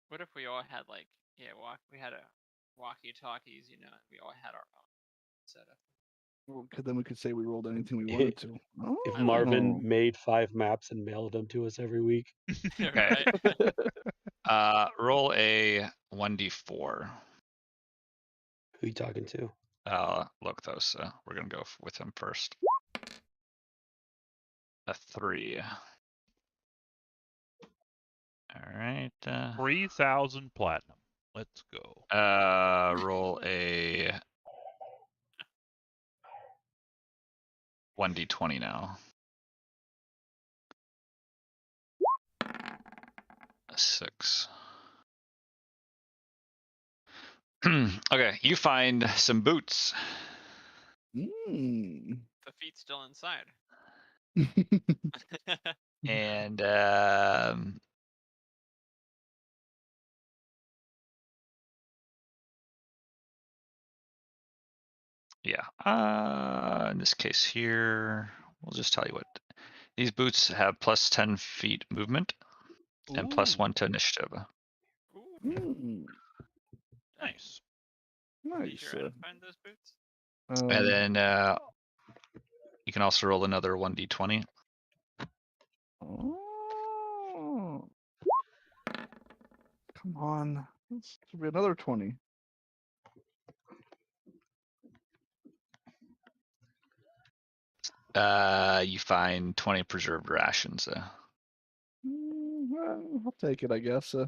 What if we all had like we had a walkie-talkies, we all had our own setup. Well, then we could say we rolled anything we wanted to. If I like Marvin Oh. made 5 maps and mailed them to us every week. Okay. Right? Roll a 1d4. Who you talking to? Look, though, so we're gonna go with him first. A 3. All right. 3,000 platinum. Let's go. Roll a 1d20 now. A 6. Okay, you find some boots. Mm. The feet's still inside. And yeah, in this case here, we'll just tell you what. These boots have plus 10 feet movement and plus 1 to initiative. Ooh, Mm. Nice. are you Nice. sure how to find those boots? And then you can also roll another 1d20. Oh. Come on. This should be another 20. You find 20 preserved rations. Well, I'll take it, I guess. How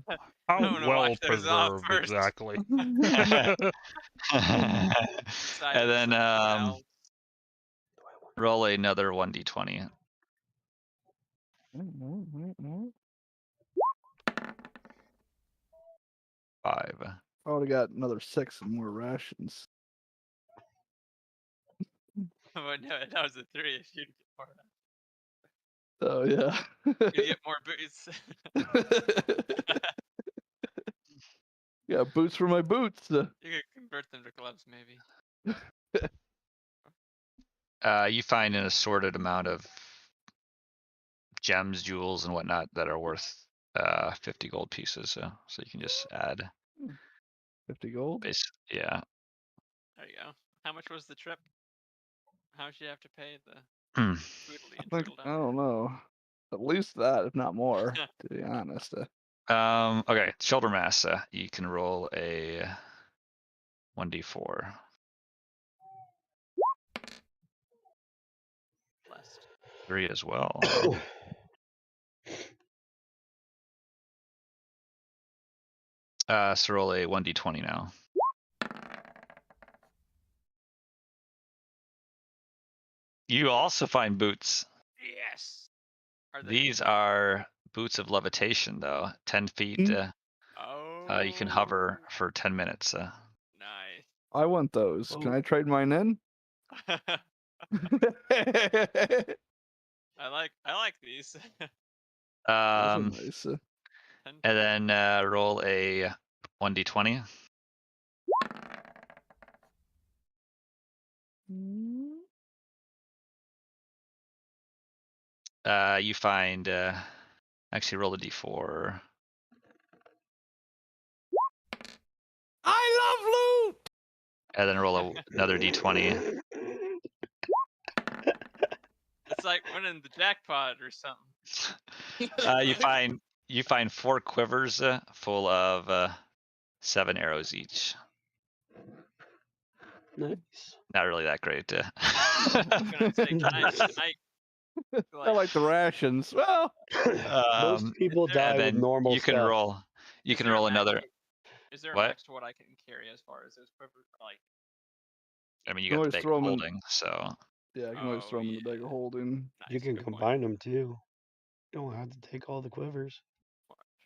I'm gonna well wash those off preserved first. exactly? Inside And it's then like valves. roll another 1d20. 5. I would have got another 6 and more rations. But no, that was a 3 if you'd get more. Oh, yeah. You get more boots. Yeah, boots for my boots. You could convert them to gloves, maybe. You find an assorted amount of gems, jewels, and whatnot that are worth 50 gold pieces. So you can just add 50 gold? yeah. There you go. How much was the trip? How much you have to pay the Tweedledee and I Tweedledum? don't know. At least that, if not more, to be honest. Okay, shoulder mass. You can roll a 1d4. Blessed. 3 as well. So roll a 1d20 now. You also find boots. Yes. These are boots of levitation, though. 10 feet. You can hover for 10 minutes. Nice. I want those. Can I trade mine in? I like these. Those are nice. And then roll a 1d20. You find actually roll a d4. I love loot. And then roll another d20. It's like winning the jackpot or something. You find 4 quivers full of 7 arrows each. Nice. Not really that great. I was gonna say, can I like the rations. Well, most people die with normal you can stuff. roll. You can roll another. Is there a What? max to what I can carry as far as those quivers? Like, I mean, you You got the always bag throw of 'em in- holding, so. yeah, I can always throw them in the bag of holding. nice, You can good point. combine them too. You don't have to take all the quivers.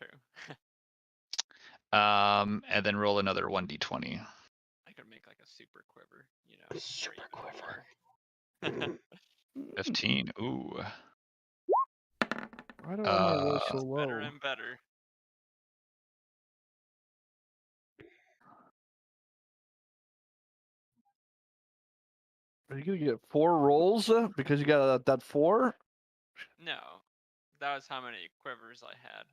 True. Mm. And then roll another 1d20. I could make like a super quiver, A super quiver. 15. Ooh. Why do all my rolls so Better low? and better. Are you gonna get 4 rolls because you got that 4? No, that was how many quivers I had.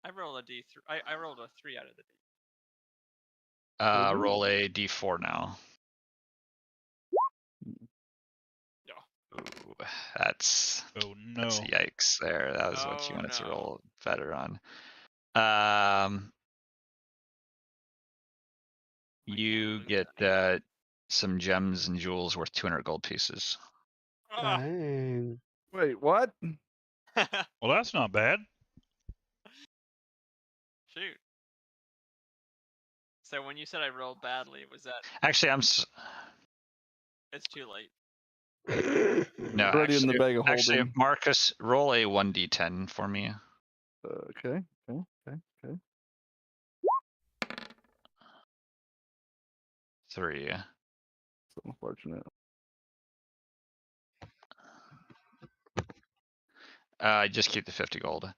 I rolled a D3. I rolled a 3 out of the D. Roll a d4 now. Yeah. Ooh, that's yikes there. That was what you wanted to roll better on. You get some gems and jewels worth 200 gold pieces. Dang. Wait, what? Well, that's not bad. Shoot. So when you said I rolled badly, was that? Actually, It's too late. No, Already in the bag of actually, holding. Marcus, roll a 1d10 for me. Okay. 3. So unfortunate. Just keep the 50 gold.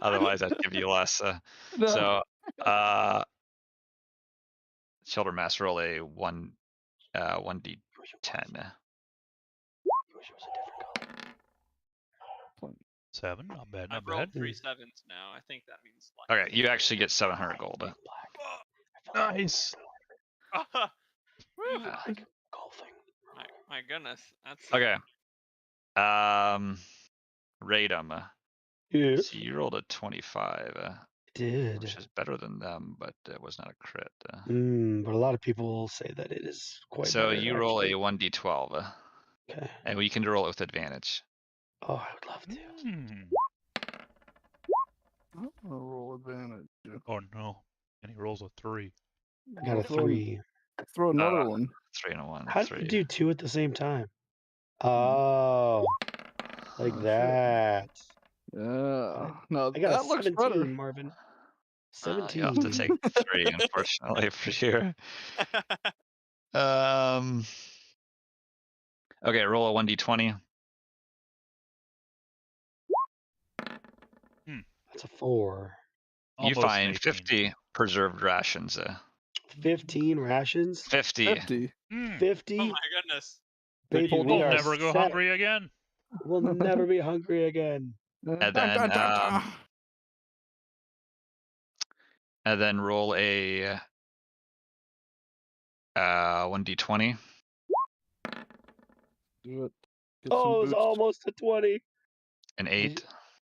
Otherwise, I'd give you less. No. So, shoulder mass, roll a 1d10. Wish it was a different color. 7, not bad, not I've rolled bad. 3 sevens now. I think that means like. Okay, you actually get 700 gold. Nice. Woo! I like golfing. My goodness, that's Okay. Rate 'em. Yeah. So you rolled a 25. Did. Which is better than them, but it was not a crit. But a lot of people say that it is quite so better. you roll a 1d12. Okay. And you can roll it with advantage. Oh, I would love to. I'll roll advantage. Oh no. And he rolls a 3. I got a 3. Throw another one. 3 and a 1. How did you do 2 at the same time? Oh, like that. Yeah. No, I got that a looks 17, better. Marvin. You 17. have to take 3, unfortunately, for you. Okay, roll a 1d20. That's a 4. You Almost find 18. 50 preserved rations. 15 rations? 50. 50. 50? Oh my goodness. Baby, we We'll are never go set. hungry again. We'll never be hungry again. And then roll a 1d20. Do it. Oh, it's almost a 20. An 8.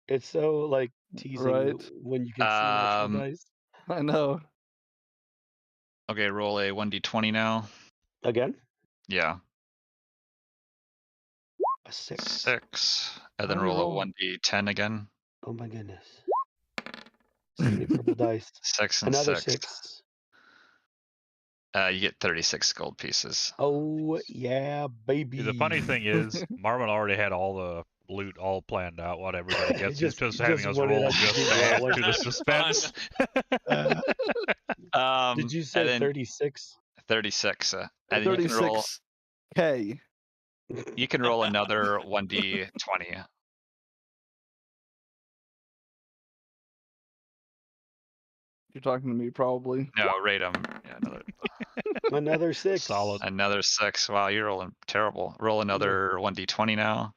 It's so like teasing Right. when you can see an actual dice. I know. Okay, roll a 1d20 now. Again? Yeah. A 6. 6. And then roll a 1d10 again. Oh my goodness. So many purple dice. 6 and Another 6. 6. You get 36 gold pieces. Oh yeah, baby. See, the funny thing is, Marvin already had all the loot all planned out, what everybody gets. He's just having us wanted roll us to just do to well, add like- to the suspense. Did you say 36? 36. And then you can roll. 36K. You can roll another 1d20. You're talking to me, probably. No, rate them. Yeah, Another 6. Solid. another 6. Wow, you're rolling terrible. Roll another 1d20 now.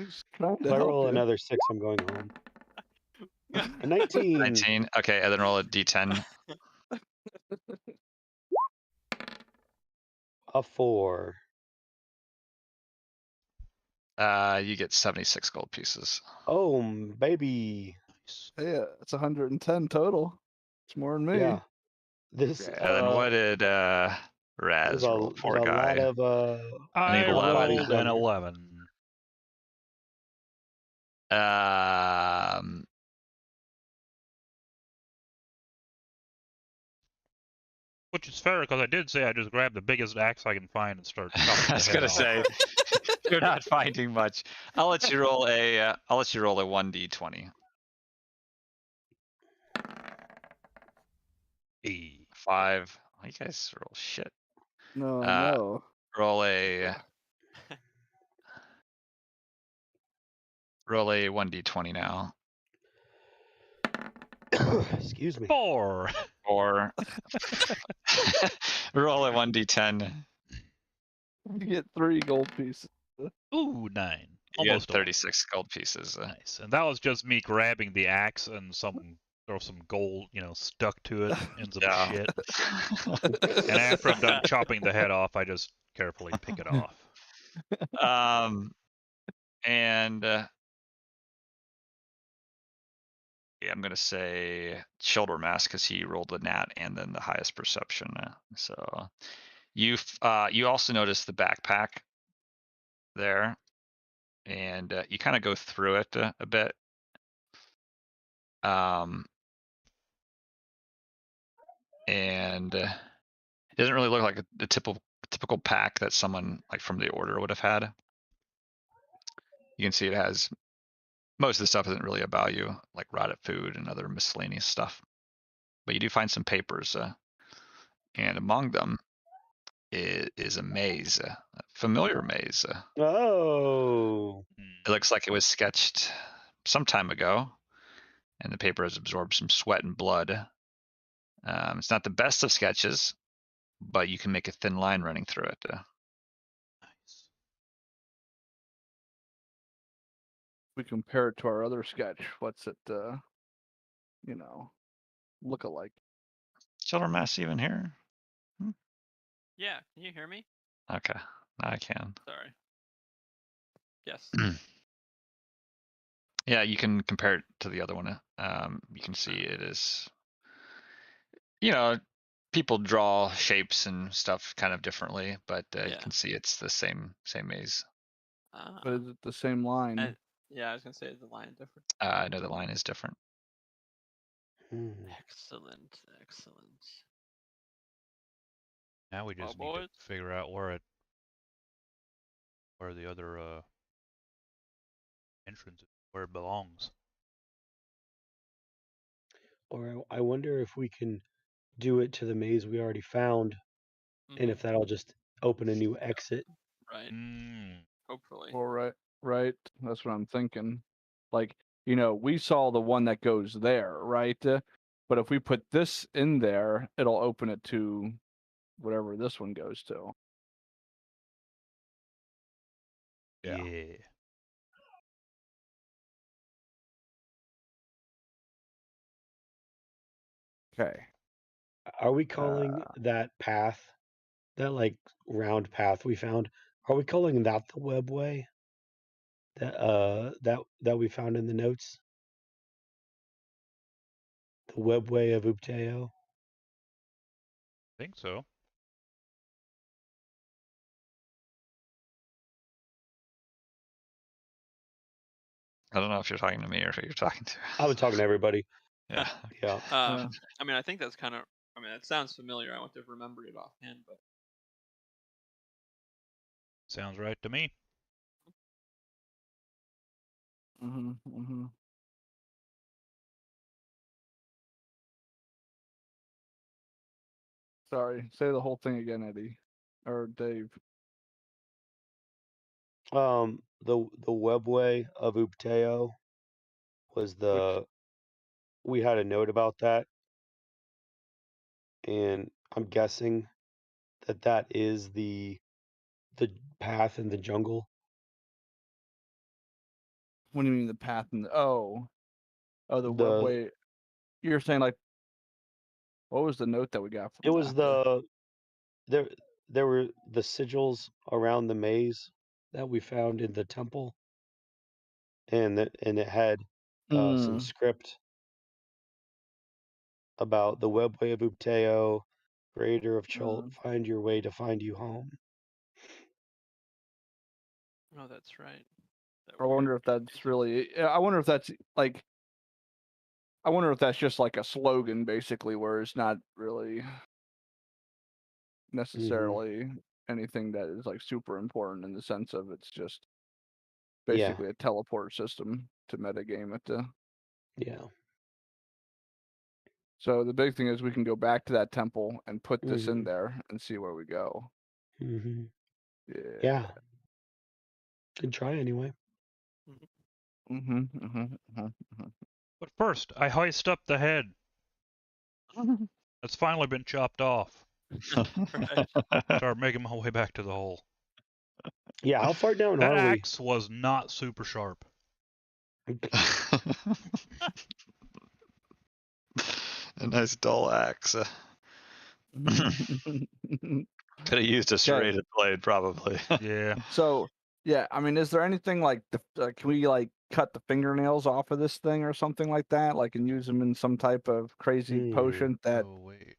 Just trying to If I help roll you. another 6, I'm going home. A 19. 19. Okay, and then roll a d10. A 4. You get 76 gold pieces. Oh, baby. Yeah, it's 110 total. It's more than me. Yeah. This. And then what did Raz roll? Poor a guy. lot of I need 11. rolled an 11. Which is fair, because I did say I just grabbed the biggest axe I can find and start chopping I was the head gonna off. say you're not finding much. I'll let you roll a 1d20. 5. Oh, you guys roll shit. No. Roll a Roll a 1d20 now. Excuse me. 4. Or roll a 1d10. You get 3 gold pieces. Ooh, 9. You get Almost all. 36 gold pieces. Nice. And that was just me grabbing the axe and some gold, stuck to it and some Yeah. shit. And after I'm done chopping the head off, I just carefully pick it off. And yeah, I'm gonna say shoulder mask because he rolled the nat and then the highest perception. So you also notice the backpack there, and you kind of go through it a bit. And it doesn't really look like the typical pack that someone like from the order would have had. You can see it has most of the stuff isn't really about you, like rotted food and other miscellaneous stuff. But you do find some papers, and among them is a maze, a familiar maze. Oh. It looks like it was sketched some time ago, and the paper has absorbed some sweat and blood. It's not the best of sketches, but you can make a thin line running through it. Nice. We compare it to our other sketch. What's it, look alike? Shoulder mass even here? Yeah, can you hear me? Okay, now I can. Sorry. Yes. Yeah, you can compare it to the other one. You can see it is, people draw shapes and stuff kind of differently, but you can see it's the same maze. But is it the same line? Yeah, I was gonna say the line different. No, the line is different. Excellent, excellent. Now we just need to figure out where the other entrance is, where it belongs. Or I wonder if we can do it to the maze we already found, and if that'll just open a new exit. Right. Hopefully. Well, right. That's what I'm thinking. Like, we saw the one that goes there, right? But if we put this in there, it'll open it to whatever this one goes to. Yeah. Okay. Are we calling that path, that like round path we found, are we calling that the webway that we found in the notes? The webway of Upteo? I think so. I don't know if you're talking to me or who you're talking to. I was talking to everybody. Yeah. Yeah. I mean, I think that's kind of. I mean, it sounds familiar. I want to remember it offhand, but sounds right to me. Sorry, say the whole thing again, Eddie or Dave. The webway of Upteo was we had a note about that, and I'm guessing that is the path in the jungle. What do you mean the path in the the webway? You're saying like, what was the note that we got from it was there were the sigils around the maze that we found in the temple, and it had some script about the webway of Upteo, creator of Chult, find your way to find you home. Oh, that's right. I wonder if that's really. I wonder if that's like. I wonder if that's just like a slogan, basically, where it's not really necessarily anything that is like super important in the sense of it's just basically a teleport system to metagame it. Yeah. So the big thing is we can go back to that temple and put this in there and see where we go. Yeah. Could try anyway. But first, I hoist up the head. It's finally been chopped off. Right. Start making my way back to the hole. Yeah, how far down That are we? axe was not super sharp. A nice dull axe. Could have used a serrated blade, probably. Yeah. So, yeah, I mean, is there anything like can we like cut the fingernails off of this thing or something like that, like, and use them in some type of crazy potion that Oh wait.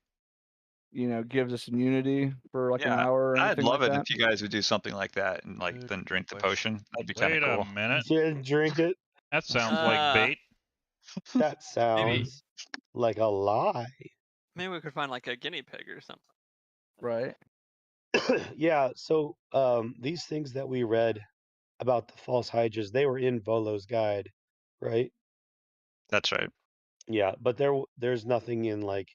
gives us immunity for like an Yeah, hour or I'd anything love like it that? if you guys would do something like that and like Good then drink the question. potion. That'd be kind of Wait a cool. minute. Drink it. That sounds like bait. That Maybe sounds like a lie. maybe we could find like a guinea pig or something. Right. Yeah, so these things that we read about the false hydras, they were in Volo's guide, right? That's right. Yeah, but there's nothing in like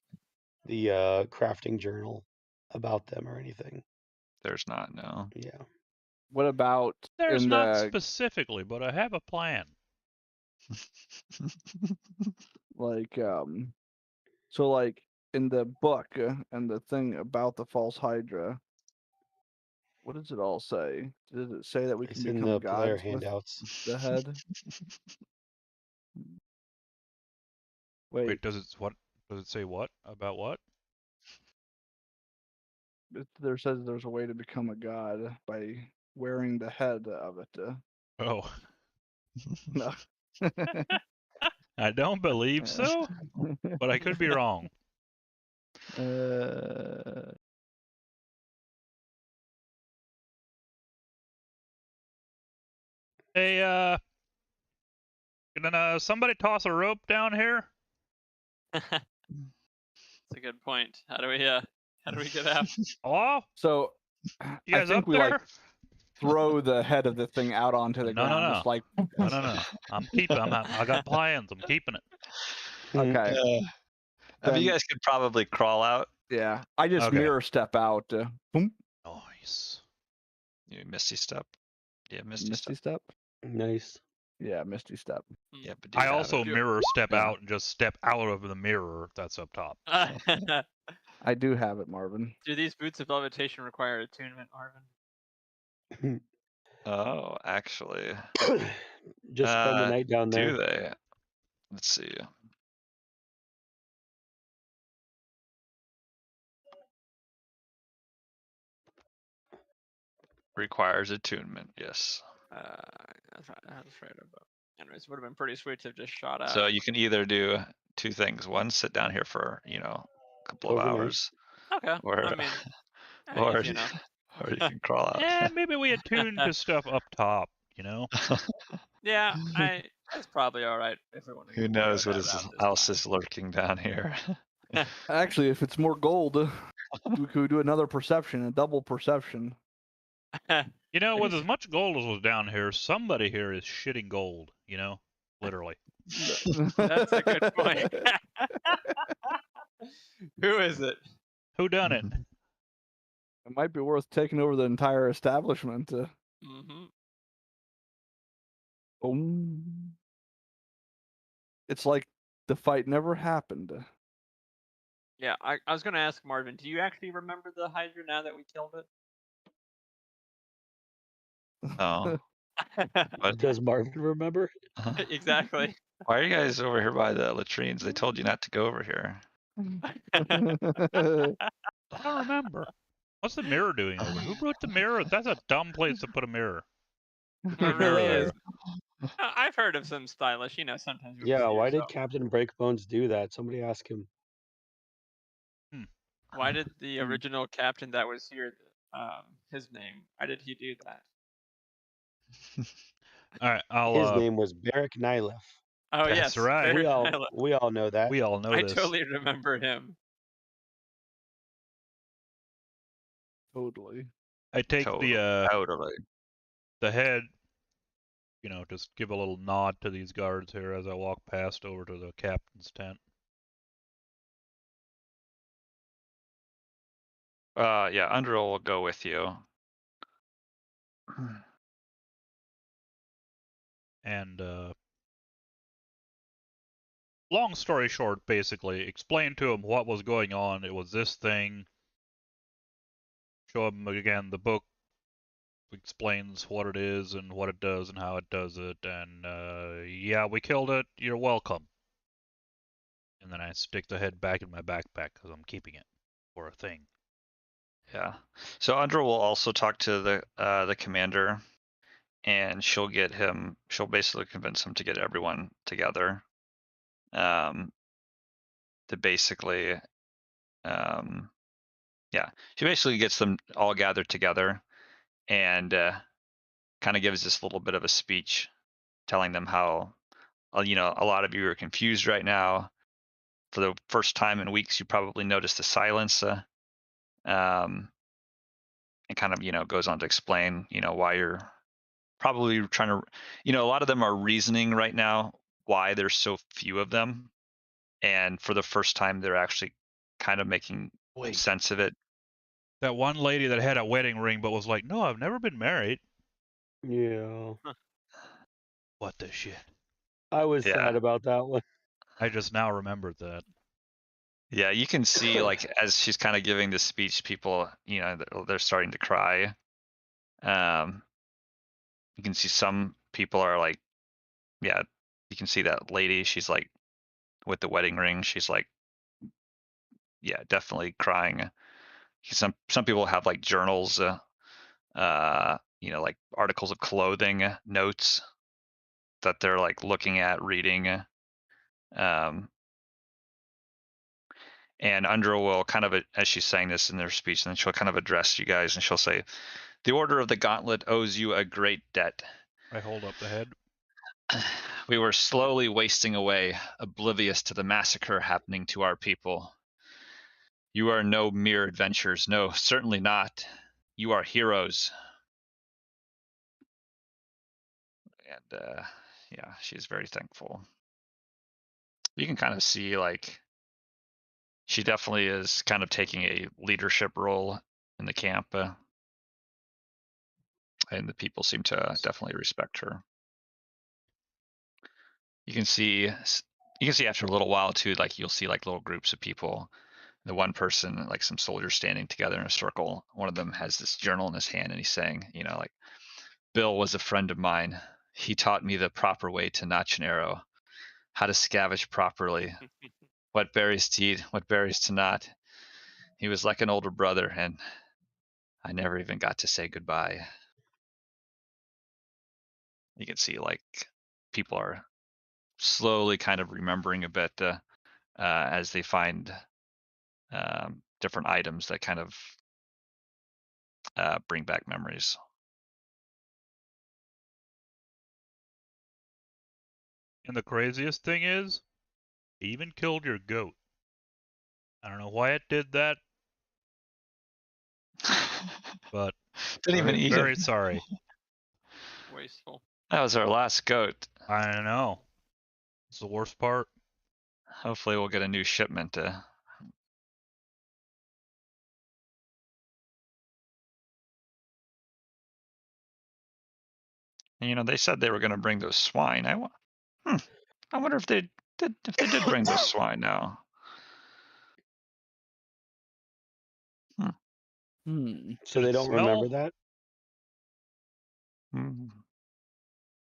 the crafting journal about them or anything. There's not, no. Yeah. What about There's in not the specifically, but I have a plan. like so like in the book and the thing about the false hydra? What does it all say? Does it say that we It's can in become the player gods with handouts. the head? Wait, Does it say what? About what? there says there's a way to become a god by wearing the head of it. Oh, No. I don't believe so, but I could be wrong. Hey, can somebody toss a rope down here? That's a good point. How do we get out? Hello? So You I guys think up we there? like throw the head of the thing out onto the No, ground, no. just like No. I got plans. I'm keeping it. okay. I mean, you Then guys could probably crawl out. yeah, I just Okay. mirror step out. Boom, Nice. You misty step. Yeah, misty misty step. step. Nice. Yeah, misty step. Yeah, but do I you have also it? mirror step Yeah. out and just step out of the mirror that's up top. I do have it, Marvin. Do these boots of levitation require attunement, Marvin? Oh, actually. Just spend the night down there. Do they? Let's see. Requires attunement, yes. That's right. I was afraid about. Anyways, would have been pretty sweet to have just shot out. So you can either do two things. One, sit down here for, a couple of Overnight. hours. Okay. Or, I mean, or, easy enough. or you can crawl out. Yeah, maybe we attune to stuff up top, Yeah, that's probably all right if we want to. Who knows what else is lurking down here. Actually, if it's more gold, we could do another perception, a double perception. With as much gold as was down here, somebody here is shitting gold, literally. That's a good point. Who is it? Who done it? It might be worth taking over the entire establishment. It's like the fight never happened. Yeah, I was going to ask Marvin, do you actually remember the Hydra now that we killed it? Oh. What? Does Marvin remember? Exactly. Why are you guys over here by the latrines? They told you not to go over here. I don't remember. What's the mirror doing over? Who brought the mirror? That's a dumb place to put a mirror. It really is. I've heard of some stylish, sometimes. Yeah, why did Captain Breakbones do that? Somebody ask him. Why did the original captain that was here, his name, why did he do that? All right, His name was Beric Nyleth. Oh, That's yes. right. We all know that. We all know I this. totally remember him. Totally. I take Totally. the head, just give a little nod to these guards here as I walk past over to the captain's tent. Yeah, Underl will go with you. And long story short, basically, explain to him what was going on. It was this thing. Show him again the book explains what it is and what it does and how it does it. And yeah, we killed it. You're welcome. And then I stick the head back in my backpack because I'm keeping it for a thing. Yeah. So Undra will also talk to the commander, and she'll basically convince him to get everyone together. To basically, yeah, she basically gets them all gathered together, and kind of gives this little bit of a speech, telling them how, a lot of you are confused right now. For the first time in weeks, you probably noticed the silence. And kind of, goes on to explain, why you're probably trying to, a lot of them are reasoning right now why there's so few of them. And for the first time, they're actually kind of making sense of it. That one lady that had a wedding ring but was like, no, I've never been married. Yeah. What the shit? I was Yeah. sad about that one. I just now remembered that. Yeah, you can see, like, as she's kind of giving this speech, people, they're starting to cry. You can see some people are like, yeah, you can see that lady. She's like, with the wedding ring, she's like, yeah, definitely crying. Some people have like journals, like articles of clothing, notes that they're like looking at, reading. And Undra will kind of, as she's saying this in their speech, and then she'll kind of address you guys, and she'll say, "The Order of the Gauntlet owes you a great debt." I hold up the head. We were slowly wasting away, oblivious to the massacre happening to our people. You are no mere adventurers. No, certainly not. You are heroes. And yeah, she's very thankful. You can kind of see, like, she definitely is kind of taking a leadership role in the camp, and the people seem to definitely respect her. You can see after a little while too, like you'll see like little groups of people. The one person, like some soldiers standing together in a circle. One of them has this journal in his hand, and he's saying, like, Bill was a friend of mine. He taught me the proper way to notch an arrow, how to scavenge properly, what berries to eat, what berries to not. He was like an older brother, and I never even got to say goodbye. You can see, like, people are slowly kind of remembering a bit, as they find different items that kind of bring back memories. And the craziest thing is, he even killed your goat. I don't know why it did that, but Didn't even eat very it. sorry. Wasteful. That was our last goat. I know. It's the worst part. Hopefully we'll get a new shipment. And, they said they were going to bring those swine. I wonder if they did bring those swine now. So they don't remember that?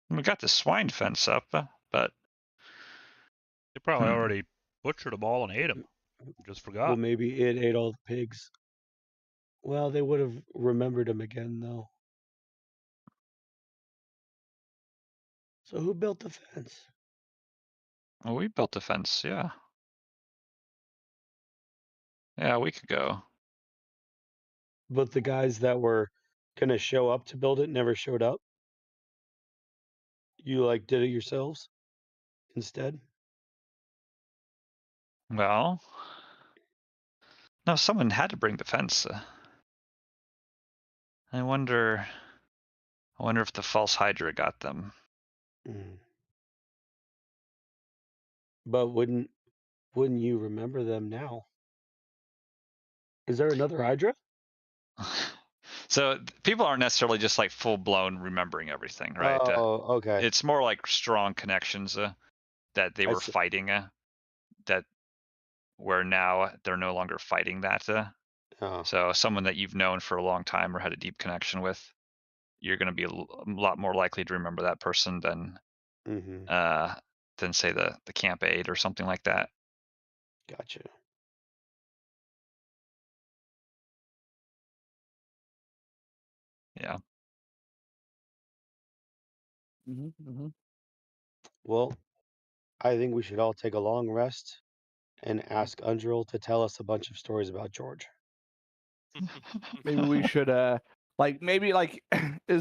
We got the swine fence up, but they probably already butchered them all and ate them. Just forgot. Well, maybe it ate all the pigs. Well, they would have remembered him again, though. So who built the fence? Well, we built the fence, yeah. Yeah, a week ago. But the guys that were gonna show up to build it never showed up? You, like, did it yourselves instead? Well, no, someone had to bring the fence. I wonder if the false Hydra got them. But wouldn't you remember them now? Is there another Hydra? So people aren't necessarily just like full blown remembering everything, right? Oh, okay. It's more like strong connections that they were fighting. That where now they're no longer fighting that. So someone that you've known for a long time or had a deep connection with, you're going to be a lot more likely to remember that person than say the camp aide or something like that. Gotcha. Yeah. Well, I think we should all take a long rest and ask Undril to tell us a bunch of stories about George. Maybe we should is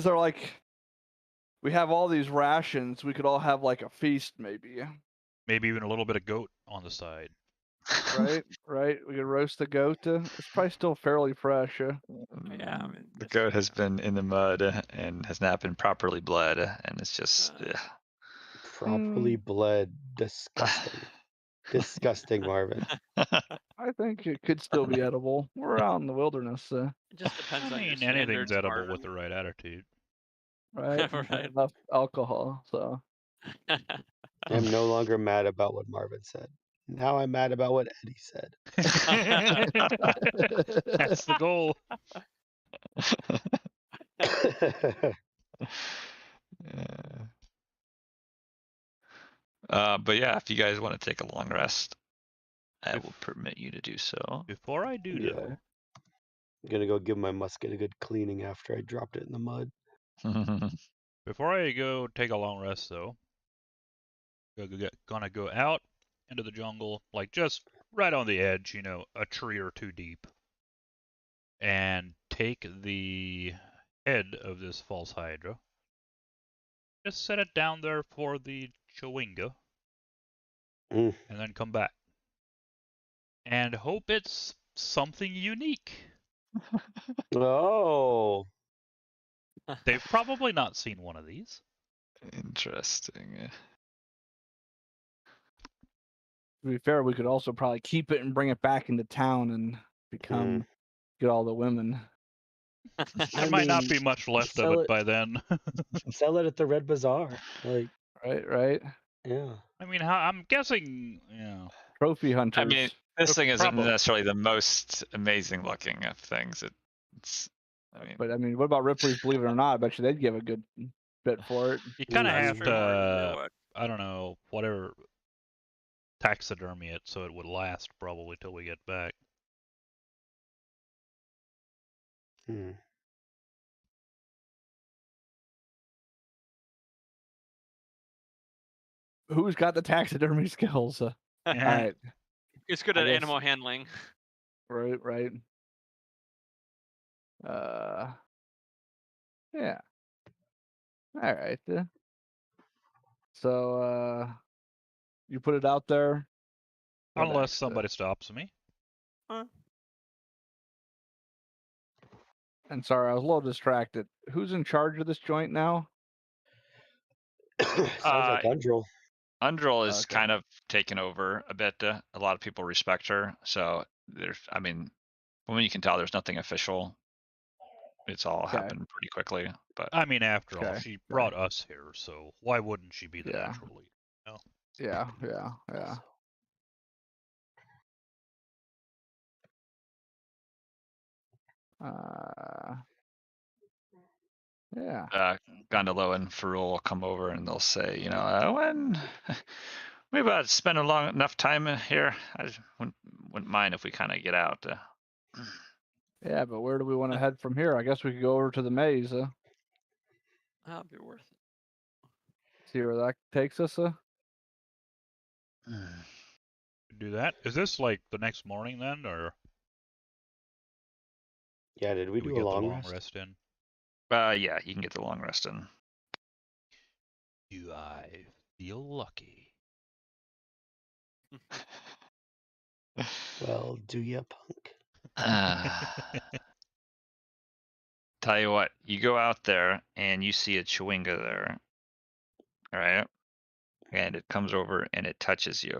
there like, we have all these rations, we could all have like a feast maybe. Maybe even a little bit of goat on the side. Right. We could roast the goat. It's probably still fairly fresh. Yeah, I mean, the goat has been in the mud and has not been properly bled, and it's just properly bled. Disgusting. Disgusting, Marvin. I think it could still be edible. We're out in the wilderness. It just depends on your anything's standards, edible Marvin. with the right attitude. Right? Right. Enough alcohol, so. I'm no longer mad about what Marvin said. Now I'm mad about what Eddie said. That's the goal. But yeah, if you guys want to take a long rest, I will permit you to do so. Before I do, though, I'm gonna go give my musket a good cleaning after I dropped it in the mud. before I go take a long rest, though, gonna go out into the jungle, like just right on the edge, a tree or two deep, and take the head of this false hydra. Just set it down there for the chewinga, and then come back. And hope it's something unique. Oh. They've probably not seen one of these. Interesting. To be fair, we could also probably keep it and bring it back into town and get all the women. There might not be much left of it by then. Sell it at the Red Bazaar. Like, right. Yeah. I mean, I'm guessing, trophy hunters. I mean, this thing isn't necessarily the most amazing looking of things. But I mean, what about Ripley's Believe It or Not? I bet you they'd give a good bit for it. You kind of have to, I don't know, whatever, taxidermy it so it would last probably till we get back. Who's got the taxidermy skills? All right. It's good at animal handling. Right. Yeah. All right. So, you put it out there? Unless somebody stops me. And sorry, I was a little distracted. Who's in charge of this joint now? Sounds like Undril. Undril is kind of taken over a bit. A lot of people respect her. So from what you can tell, there's nothing official. It's all happened pretty quickly. But I mean, after all, she brought us here, so why wouldn't she be the natural leader? Yeah. Gondolo and Ferrul will come over and they'll say, when we about spend enough time here, I wouldn't mind if we kind of get out. Yeah, but where do we want to head from here? I guess we could go over to the maze. That'll be worth it. See where that takes us. Do that. Is this like the next morning then, or? Yeah, did we do a long rest in? Yeah, you can get the long rest in. Do I feel lucky? Well, do ya, punk? Tell you what, you go out there and you see a chewinga there, right? And it comes over and it touches you.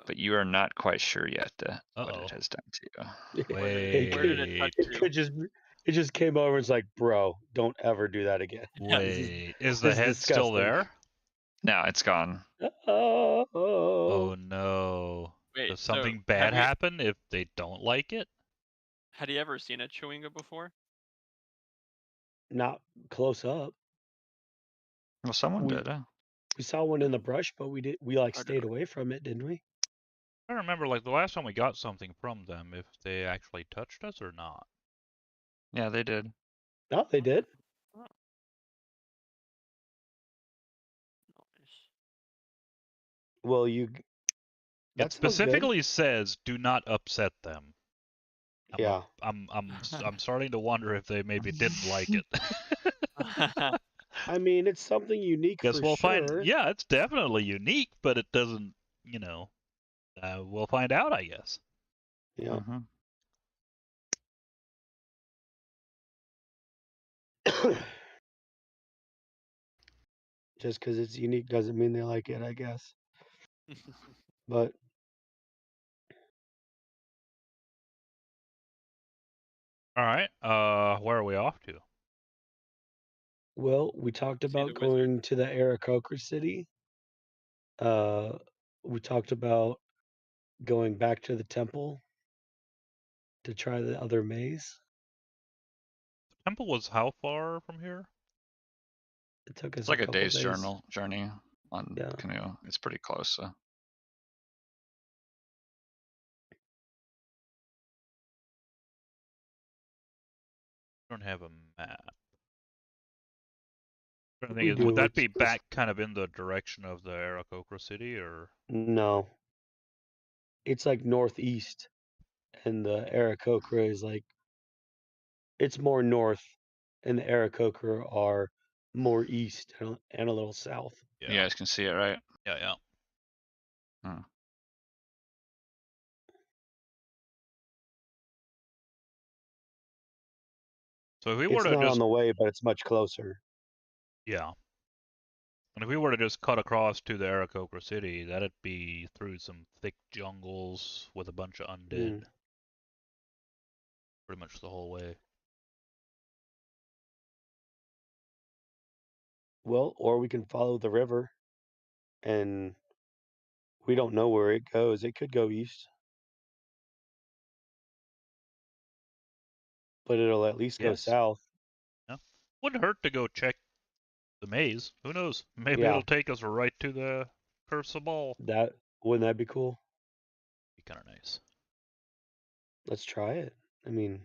But you are not quite sure yet what it has done to you. Where did it touch you? It just came over and was like, bro, don't ever do that again. Wait, is the head still there? No, it's gone. Oh no. Wait, Does something bad happen if they don't like it? Had you ever seen a chewinga before? Not close up. Well, someone did. We saw one in the brush, but we stayed away from it, didn't we? I remember like the last time we got something from them, if they actually touched us or not. Yeah, they did. No, they did. Oh. Nice. Well, It specifically says do not upset them. Yeah. I'm starting to wonder if they maybe didn't like it. I mean, it's something unique. Guess we'll sure. find. Yeah, it's definitely unique, but it doesn't. We'll find out, I guess. Yeah. Just because it's unique doesn't mean they like it, I guess. But all right, where are we off to? Well, we talked about going to the Aarakocra city. We talked about going back to the temple to try the other maze. The temple was how far from here? It took us it's like a couple day's days. journey on canoe. It's pretty close. So. I don't have a map. The thing is, would that be back kind of in the direction of the Aarakocra city, or? No. It's like northeast, and the Aarakocra is like, it's more north, and the Aarakocra are more east and a little south. Yeah. You guys can see it, right? Yeah. So if we were it's to not just on the way, but it's much closer. Yeah. And if we were to just cut across to the Aarakocra city, that'd be through some thick jungles with a bunch of undead. Pretty much the whole way. Well, or we can follow the river, and we don't know where it goes. It could go east, but it'll at least go south. Yeah. Wouldn't hurt to go check the maze. Who knows? Maybe it'll take us right to the Curse of Ball. Wouldn't that be cool? Be kind of nice. Let's try it. I mean,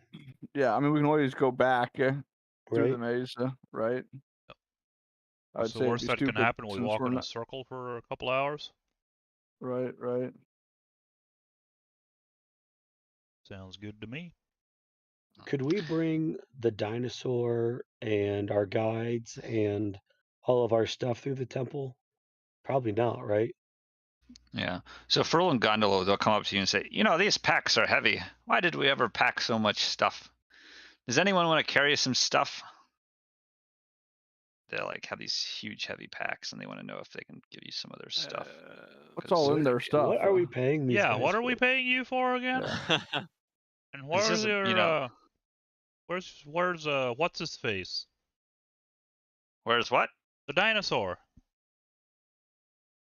yeah. I mean, we can always go back through the maze, right? Yep. I'd say the worst that can happen, we walk in a circle for a couple hours. Right. Sounds good to me. Could we bring the dinosaur and our guides and all of our stuff through the temple? Probably not, right? Yeah. So Furl and Gondola, they'll come up to you and say, these packs are heavy. Why did we ever pack so much stuff? Does anyone want to carry some stuff? They like have these huge heavy packs and they want to know if they can give you some of their stuff. What's all in their stuff? What are we paying these guys what are we paying you for again? And where's your where's what's his face? Where's what? The dinosaur.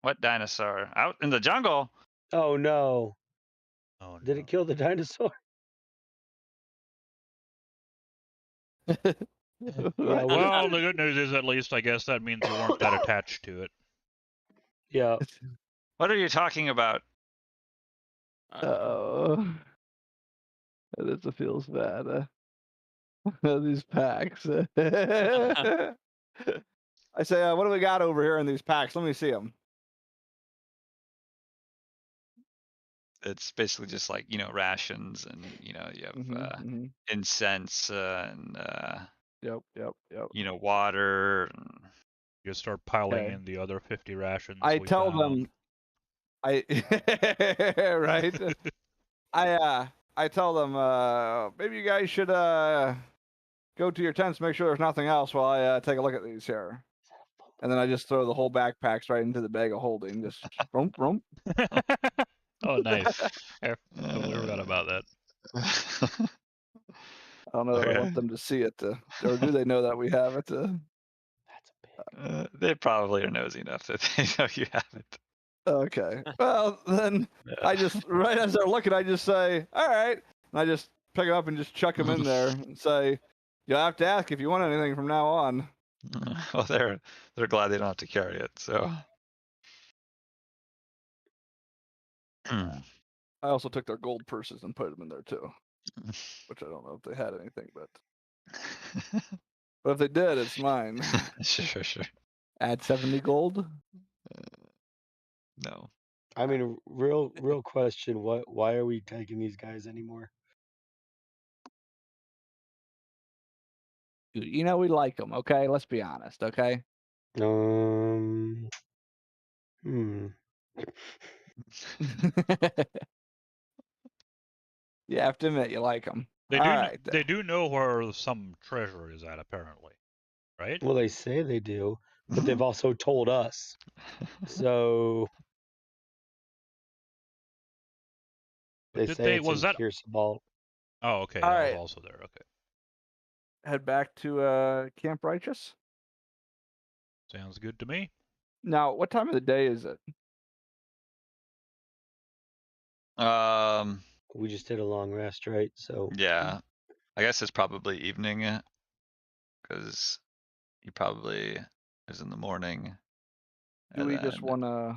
What dinosaur? Out in the jungle? Oh no. Oh no. Did it kill the dinosaur? Well, the good news is at least I guess that means you weren't that attached to it. Yeah. What are you talking about? That feels bad. These packs. I say, what do we got over here in these packs? Let me see them. It's basically just like, rations and, you have incense and, Yep. water. And... You start piling in the other 50 rations. I tell them, right? I tell them, maybe you guys should go to your tents, make sure there's nothing else while I take a look at these here. And then I just throw the whole backpacks right into the bag of holding. Just rump. Oh, nice. I totally forgot about that. I don't know that I want them to see it, or do they know that we have it? That's a big. They probably are nosy enough that they know you have it. Okay. Well, then Yeah. I just right as they're looking, I just say, "All right," and I just pick them up and just chuck them in there and say, "You'll have to ask if you want anything from now on." Well, they're glad they don't have to carry it. So. I also took their gold purses and put them in there too, which I don't know if they had anything, but if they did, it's mine. Sure. Add 70 gold. No. I mean, real question. Why are we taking these guys anymore? Dude, you know we like them. Okay, let's be honest. Okay. Hmm. You have to admit you like them. They All do. right. They do know where some treasure is at, apparently, right? Well, they say they do, but they've also told us. So But they did say they? it's Was in that? Kearsabal. Oh, okay. All That right. was also there. Okay. Head back to Camp Righteous. Sounds good to me. Now, what time of the day is it? We just did a long rest, right? So Yeah, I guess it's probably evening, because he probably is in the morning. Do we just want to?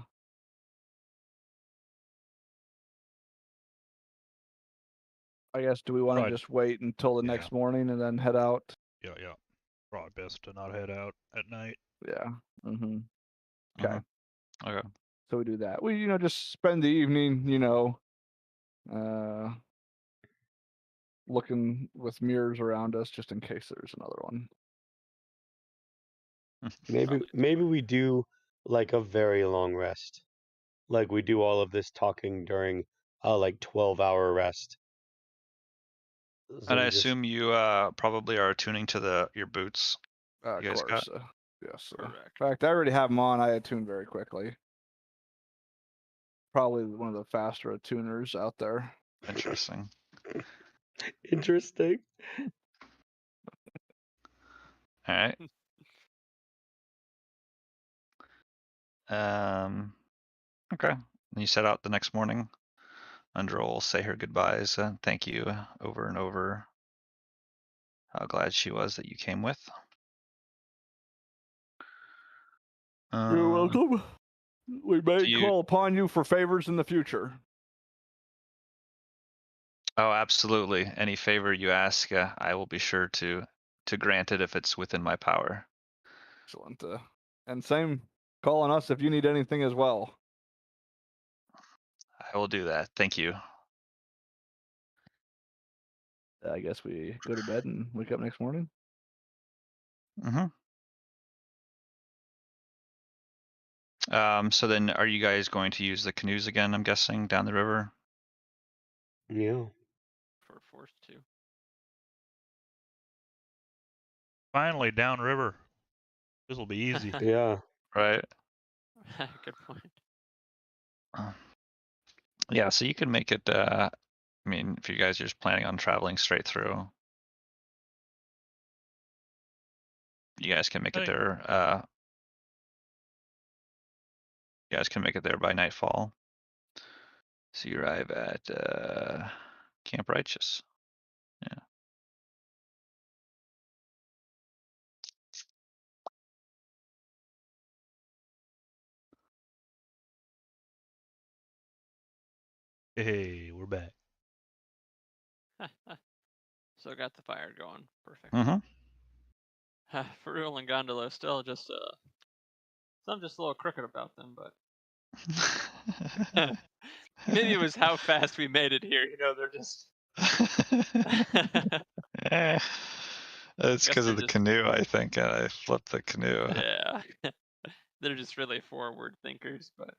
I guess, do we want to Right. just wait until the next morning and then head out? Yeah. Probably best to not head out at night. Yeah. Okay. Okay. So we do that. We, just spend the evening, looking with mirrors around us just in case there's another one. maybe we do like a very long rest. Like we do all of this talking during a like 12-hour rest. So And I we just assume you probably are tuning to your boots. Of You guys got? course. Yes, sir. Correct. In fact, I already have them on. I attune very quickly. Probably one of the faster attuners out there. Interesting. interesting. All right. Okay. And you set out the next morning. Undra will say her goodbyes. Thank you over and over. How glad she was that you came with. You're welcome. We may call upon you for favors in the future. Oh, absolutely. Any favor you ask, I will be sure to grant it if it's within my power. Excellent. And same, call on us if you need anything as well. I will do that. Thank you. I guess we go to bed and wake up next morning. So then are you guys going to use the canoes again, I'm guessing, down the river? Yeah. For forced to. Finally, downriver. This will be easy. Yeah. Right. Good point. Yeah, so you can make it, I mean, if you guys are just planning on traveling straight through, you guys can make it there. You guys can make it there by nightfall. So you arrive at Camp Righteous. Yeah. Mm-hmm. Hey, we're back. So got the fire going. Perfect. Mm-hmm. Ferrul and Gondola still just some just a little crooked about them, but maybe it was how fast we made it here. They're just. It's because of the canoe, I think. I flipped the canoe. Yeah. They're just really forward thinkers, but.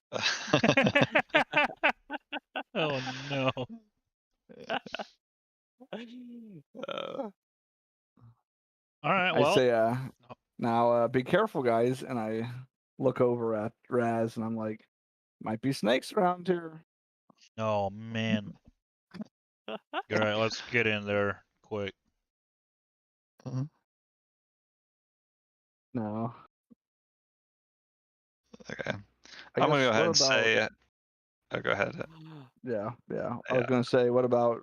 Oh no. All right. Well, I say, now be careful, guys. And I look over at Raz and I'm like, might be snakes around here. oh man. All right, let's get in there quick. No. Okay. I I'm gonna guess go ahead what and about? say. Oh, go ahead. Yeah. I was Yeah. gonna say, what about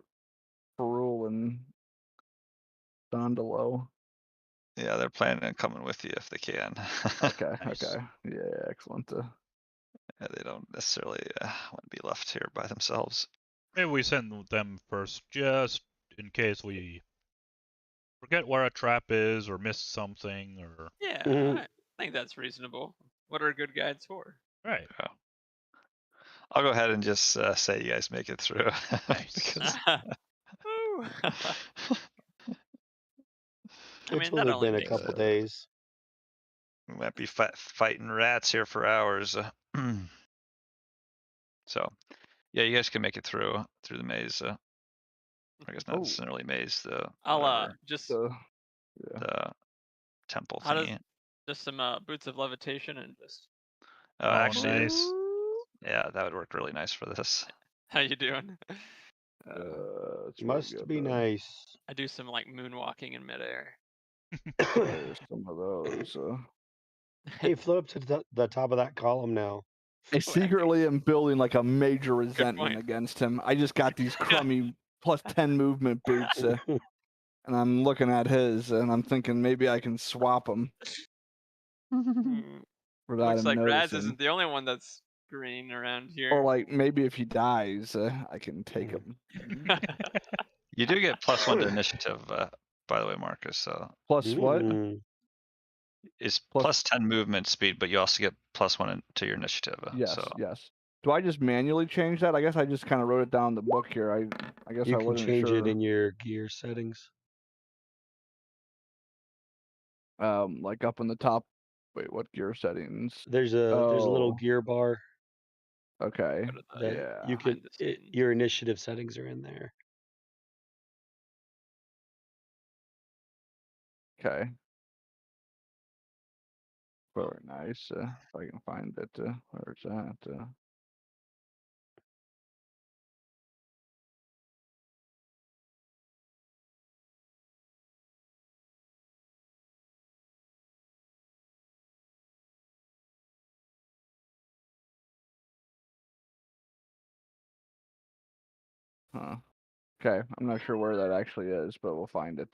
Ferrul and Sondolo? Yeah, they're planning on coming with you if they can. Okay. Nice. Okay. Yeah. Excellent. Yeah, they don't necessarily want to be left here by themselves. Maybe we send them first, just in case we forget where a trap is or miss something or. Yeah, Mhm. I think that's reasonable. What are good guides for? Right. I'll go ahead and just say you guys make it through. Nice. Because Woo! I It's mean, that only only been a makes couple sense. days. we might be fighting rats here for hours. So, yeah, you guys can make it through the maze. I guess not Oh. necessarily maze, the I'll whatever just Yeah. the temple how does thingy. just some boots of levitation and just Oh, Oh, actually, nice. yeah, that would work really nice for this. how you doing? It's pretty Must good, be though. nice. I do some like moonwalking in midair. There's some of those. Hey, float up to the top of that column now. I secretly am building like a major resentment point. against him. I just got these crummy plus 10 movement boots, and I'm looking at his, and I'm thinking maybe I can swap them Hmm. without Looks him like Raz noticing. isn't the only one that's green around here. Or like maybe if he dies, I can take him. You do get +1 to initiative, by the way, Marcus. So Plus what? Mm. it's Plus- +10 movement speed, but you also get +1 to your initiative. Yes, So yes. Do I just manually change that? I guess I just kind of wrote it down in the book here. I guess You I can wasn't change sure. it in your gear settings. Like up in the top. Wait, what gear settings? There's a little Oh. gear bar Okay. that Yeah. you can. Behind the scenes. Your initiative settings are in there. Okay. Very nice. If I can find it, where's that? Huh. Okay, I'm not sure where that actually is, but we'll find it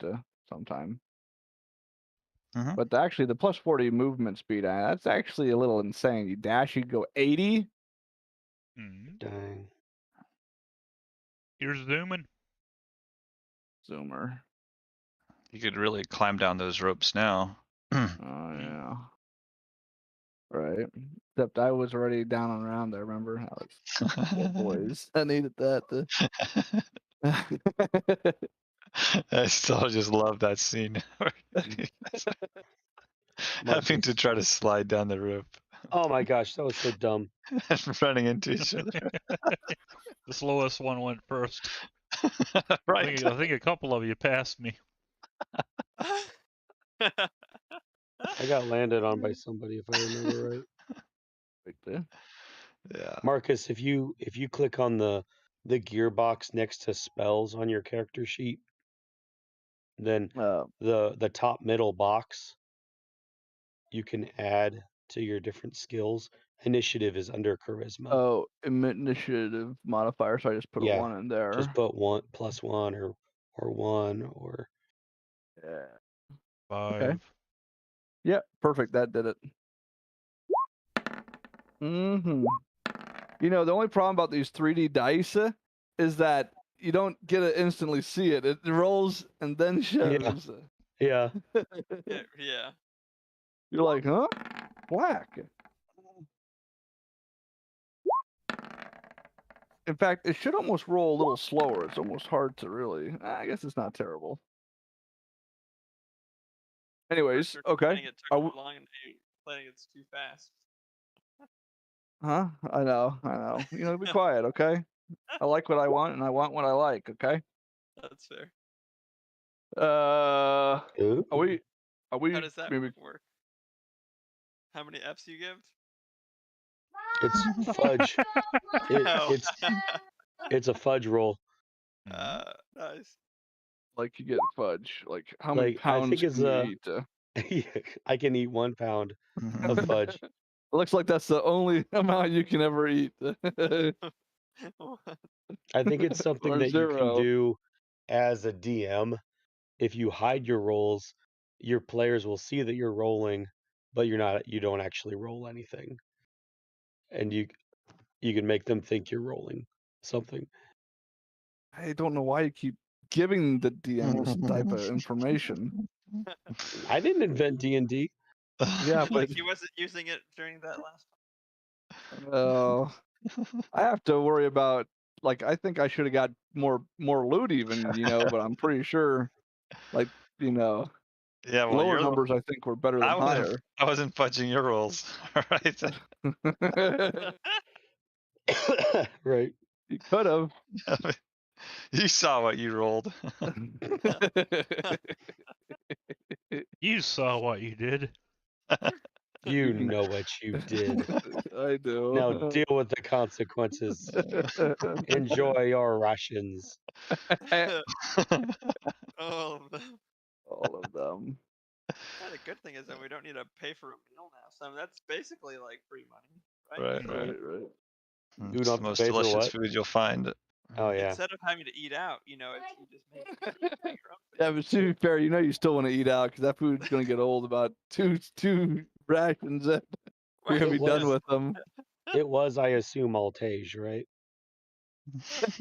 sometime. Mhm. But actually, the plus 40 movement speed, that's actually a little insane. You dash, you go 80. Dang. Here's zooming. Zoomer. you could really climb down those ropes now. Oh, yeah. Right. Except I was already down and around there, remember? I was, oh, boys. I needed that. I still just love that scene. Having to Marcus. try to slide down the rope Oh my gosh, that was so dumb. and running into each other. The slowest one went first. Right. I think a couple of you passed me. I got landed on by somebody, if I remember right. Right there. Yeah. Marcus, if you click on the gearbox next to spells on your character sheet, then the top middle box you can add to your different skills. Initiative is under charisma. Oh, initiative modifier, so I just put a 1 in there. Just put +1 or 1 or Yeah. 5. Okay. Yep, perfect. That did it. Mm-hmm. You know, the only problem about these 3D dice is that you don't get to instantly see it. It rolls and then shows. yeah. Yeah. You're like, huh? Black. In fact, it should almost roll a little slower. It's almost hard to really. I guess it's not terrible. Anyways, okay. It took too long and playing it's too fast. Huh? I know. You know, be quiet, okay? I like what I want, and I want what I like, okay? That's fair. Are we? How does that maybe? work? How many Fs you give? It's fudge. It's a fudge roll. Nice. like you get fudge. Like how many Like, I think pounds it's can you eat? I can eat 1 pound of fudge. It looks like that's the only amount you can ever eat. I think it's something Or that you can 0. do as a DM. If you hide your rolls, your players will see that you're rolling, but you don't actually roll anything. And you can make them think you're rolling something. I don't know why you keep giving the DM this type of information. I didn't invent D&D. Yeah, but Like he wasn't using it during that last I have to worry about, like, I think I should have got more loot even, but I'm pretty sure, like, Yeah, well, lower numbers I think were better than higher. I wasn't fudging your rules, right? Right. You could have. You saw what you rolled. You saw what you did. You know what you did. I do. Now deal with the consequences. Enjoy your rations. All of them. All of them. Yeah, the good thing is that we don't need to pay for a meal now. So that's basically like free money, right? Right. You It's don't the have to most pay for delicious what? food you'll find. Oh yeah. Instead of having to eat out, you just make your own food. Yeah, but to be fair, you still want to eat out because that food's gonna get old about two rations. You're gonna be done with them. It was, I assume, Altage, right? Yes.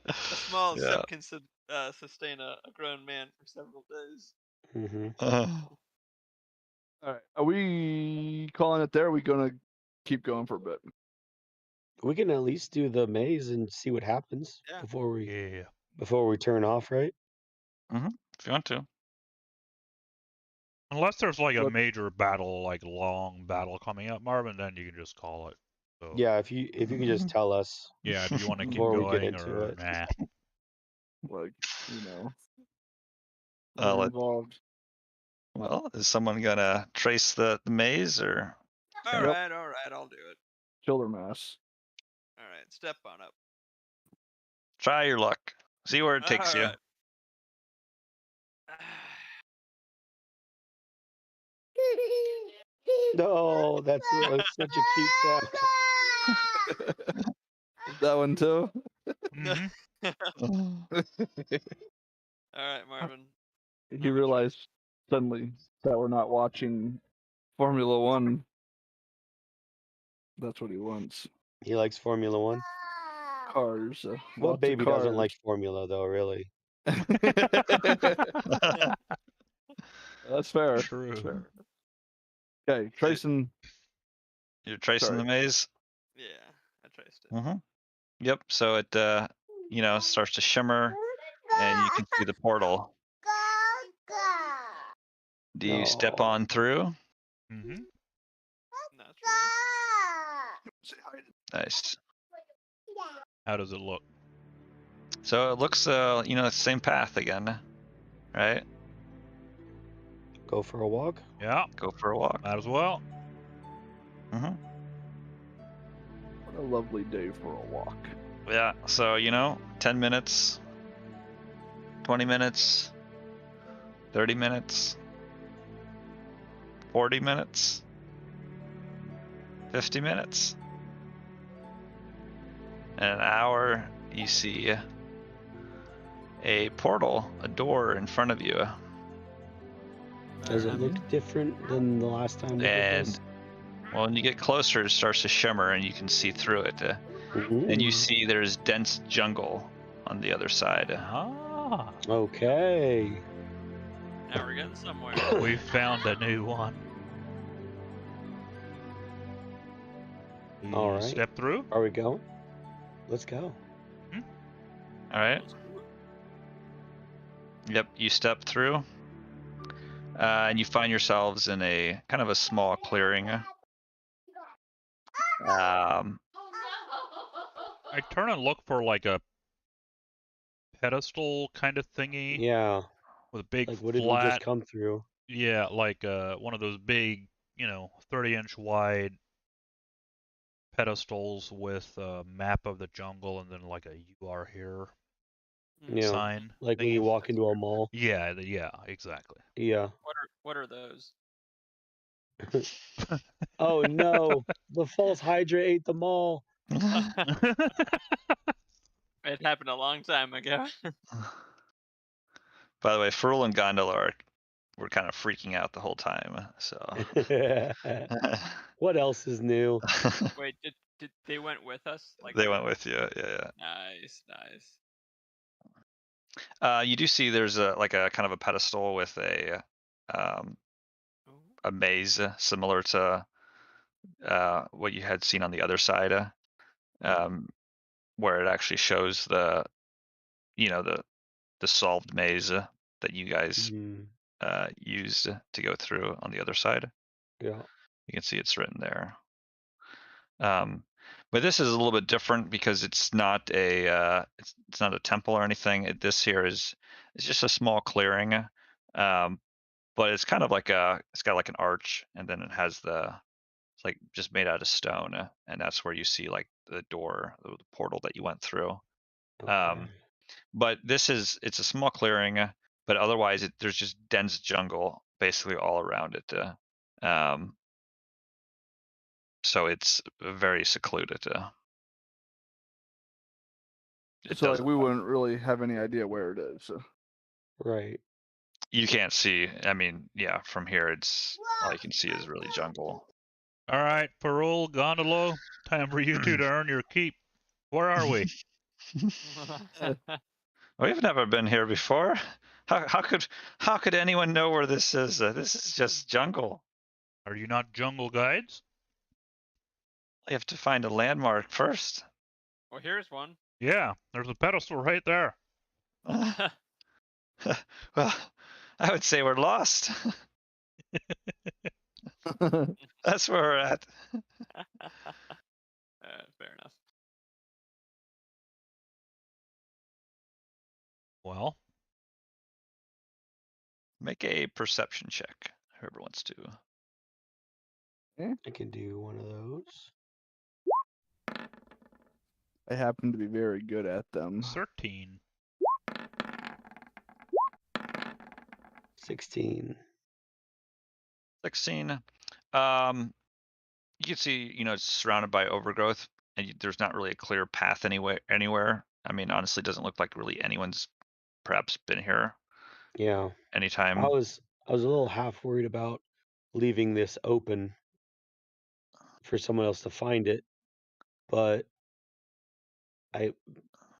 A small Yeah. sip can sustain a grown man for several days. Mm-hmm. All right, are we calling it there? Or are we gonna keep going for a bit? We can at least do the maze and see what happens Yeah. before we turn off, right? If you want to. Unless there's like a major battle, like long battle coming up, Marvin, then you can just call it. So, Yeah, if you can just tell us. yeah, do you want to keep Before we get going into or it. nah? Like, Let- involved. Well, is someone gonna trace the maze or? All right, I'll do it. Shoulder mass. All right, step on up. Try your luck. See where it takes you. Right. No, that's such a cute sound. That one too. Mhm. All right, Marvin. He realized suddenly that we're not watching Formula One. That's what he wants. He likes Formula One. Cars. What baby cars. doesn't like Formula, though? Really? That's fair. True. That's fair. Okay, tracing. You're tracing the maze. Yeah, I traced it. Yep. So it starts to shimmer, and you can see the portal. Do you step on through? Mhm. Naturally. Nice. How does it look? So it looks, same path again, right? Go for a walk. Yeah, Go for a walk. might as well. Mm-hmm. What a lovely day for a walk. Yeah. So 10 minutes, 20 minutes, 30 minutes, 40 minutes, 50 minutes, and an hour. You see a portal, a door in front of you. Does it look different than the last time we did this? Well, when you get closer, it starts to shimmer, and you can see through it. And you see there's dense jungle on the other side. Ah. Okay. Now we're getting somewhere. We found a new one. All right. Step through. Are we going? Let's go. All right. Yep. You step through, and you find yourselves in a kind of a small clearing. I turn and look for like a pedestal kind of thingy. Yeah. With a big Like, flat. what did we just come through? Yeah, like one of those big, 30-inch wide pedestals with a map of the jungle and then like a "You are here." sign. Like when you walk into a mall. Yeah, yeah, exactly. Yeah. What are those? Oh no, the false Hydra ate the mall. It happened a long time ago. By the way, Ferul and Gondola were kind of freaking out the whole time. So. What else is new? Wait, did they went with us? Like they went with you, yeah. Nice. You do see there's a kind of a pedestal with a maze similar to what you had seen on the other side, where it actually shows the solved maze that you guys used to go through on the other side. Yeah. You can see it's written there. But this is a little bit different because it's not a it's not a temple or anything. This here is just a small clearing, but it's kind of like it's got like an arch, and then it has it's like just made out of stone, and that's where you see like the door, the portal that you went through. Okay. But it's a small clearing, but otherwise there's just dense jungle basically all around it. So it's very secluded. So like, we wouldn't really have any idea where it is. So. Right. You can't see. I mean, yeah, from here it's all you can see is really jungle. All right, Ferul, Gondola, time for you two to earn your keep. Where are we? We've never been here before. How could anyone know where this is? This is just jungle. Are you not jungle guides? You have to find a landmark first. Well, here's one. Yeah, there's a pedestal right there. Well, I would say we're lost. That's where we're at. Fair enough. Well, make a perception check. Whoever wants to. I can do one of those. I happen to be very good at them. 13. 16. 16. You can see, it's surrounded by overgrowth, and there's not really a clear path anywhere. I mean, honestly, it doesn't look like really anyone's perhaps been here. Yeah. Anytime. I was a little half worried about leaving this open for someone else to find it, but I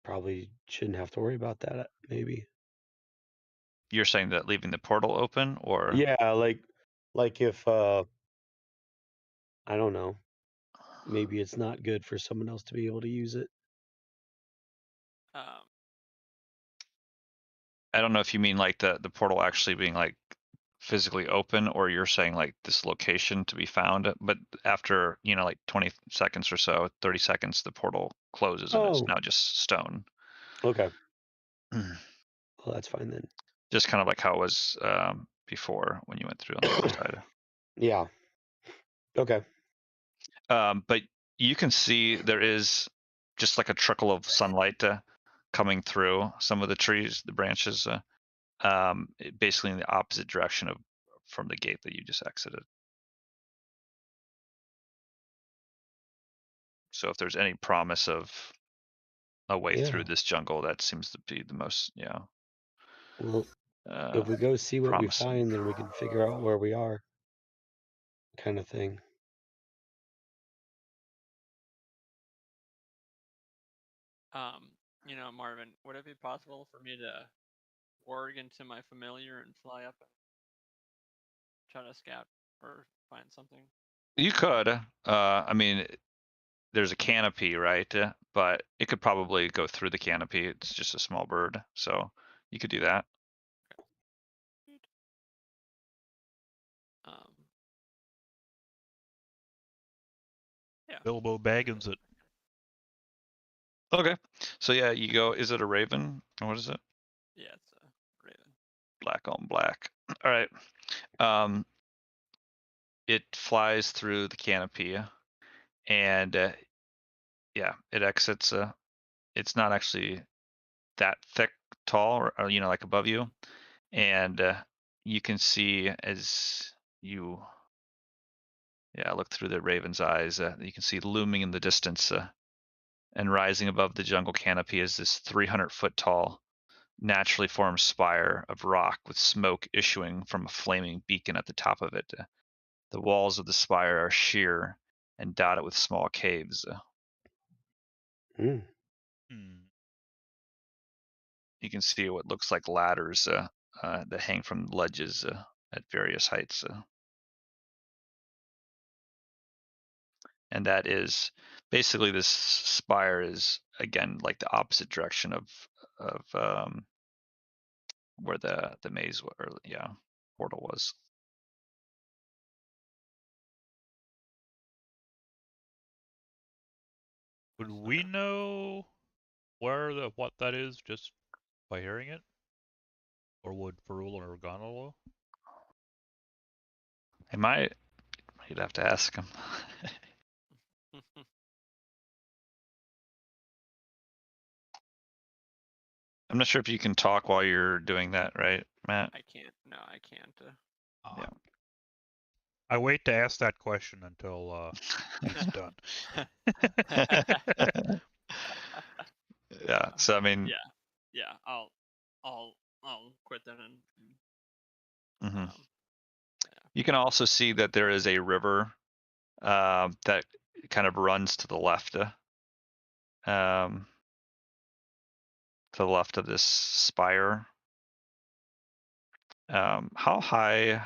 probably shouldn't have to worry about that. Maybe. You're saying that leaving the portal open, or yeah, like if I don't know, maybe it's not good for someone else to be able to use it. I don't know if you mean like the portal actually being like physically open, or you're saying like this location to be found, but after like 20 seconds or so, 30 seconds, the portal closes and it's now just stone. Okay. Well, that's fine then. Just kind of like how it was before when you went through on the other side. Yeah. Okay. But you can see there is just like a trickle of sunlight coming through some of the trees, the branches, basically in the opposite direction from the gate that you just exited. So if there's any promise of a way through this jungle, that seems to be the most, Well, if we go see what promising. we find, then we can figure out where we are, kind of thing. Marvin, would it be possible for me to warg into my familiar and fly up and try to scout or find something? You could. I mean, there's a canopy, right? But it could probably go through the canopy. It's just a small bird, so you could do that. Yeah. Bilbo Baggins it. Okay. So yeah, you go. Is it a raven? Or what is it? Yeah, it's a raven. Black on black. All right. It flies through the canopy, and yeah, it exits. It's not actually that thick, tall, or like above you, and you can see as you look through the raven's eyes, you can see looming in the distance and rising above the jungle canopy is this 300-foot tall, naturally formed spire of rock with smoke issuing from a flaming beacon at the top of it. The walls of the spire are sheer and dotted with small caves. Mm. You can see what looks like ladders that hang from ledges at various heights. And that is basically, this spire is again like the opposite direction of where the maze portal was. Would we know what that is just by hearing it, or would Ferul or Gonolo? You'd have to ask him. I'm not sure if you can talk while you're doing that, right, Matt? I can't. No, I can't. Yeah. I wait to ask that question until he's done. Yeah. So I mean. Yeah. I'll quit then. And you can also see that there is a river that kind of runs to the left. To the left of this spire. How high?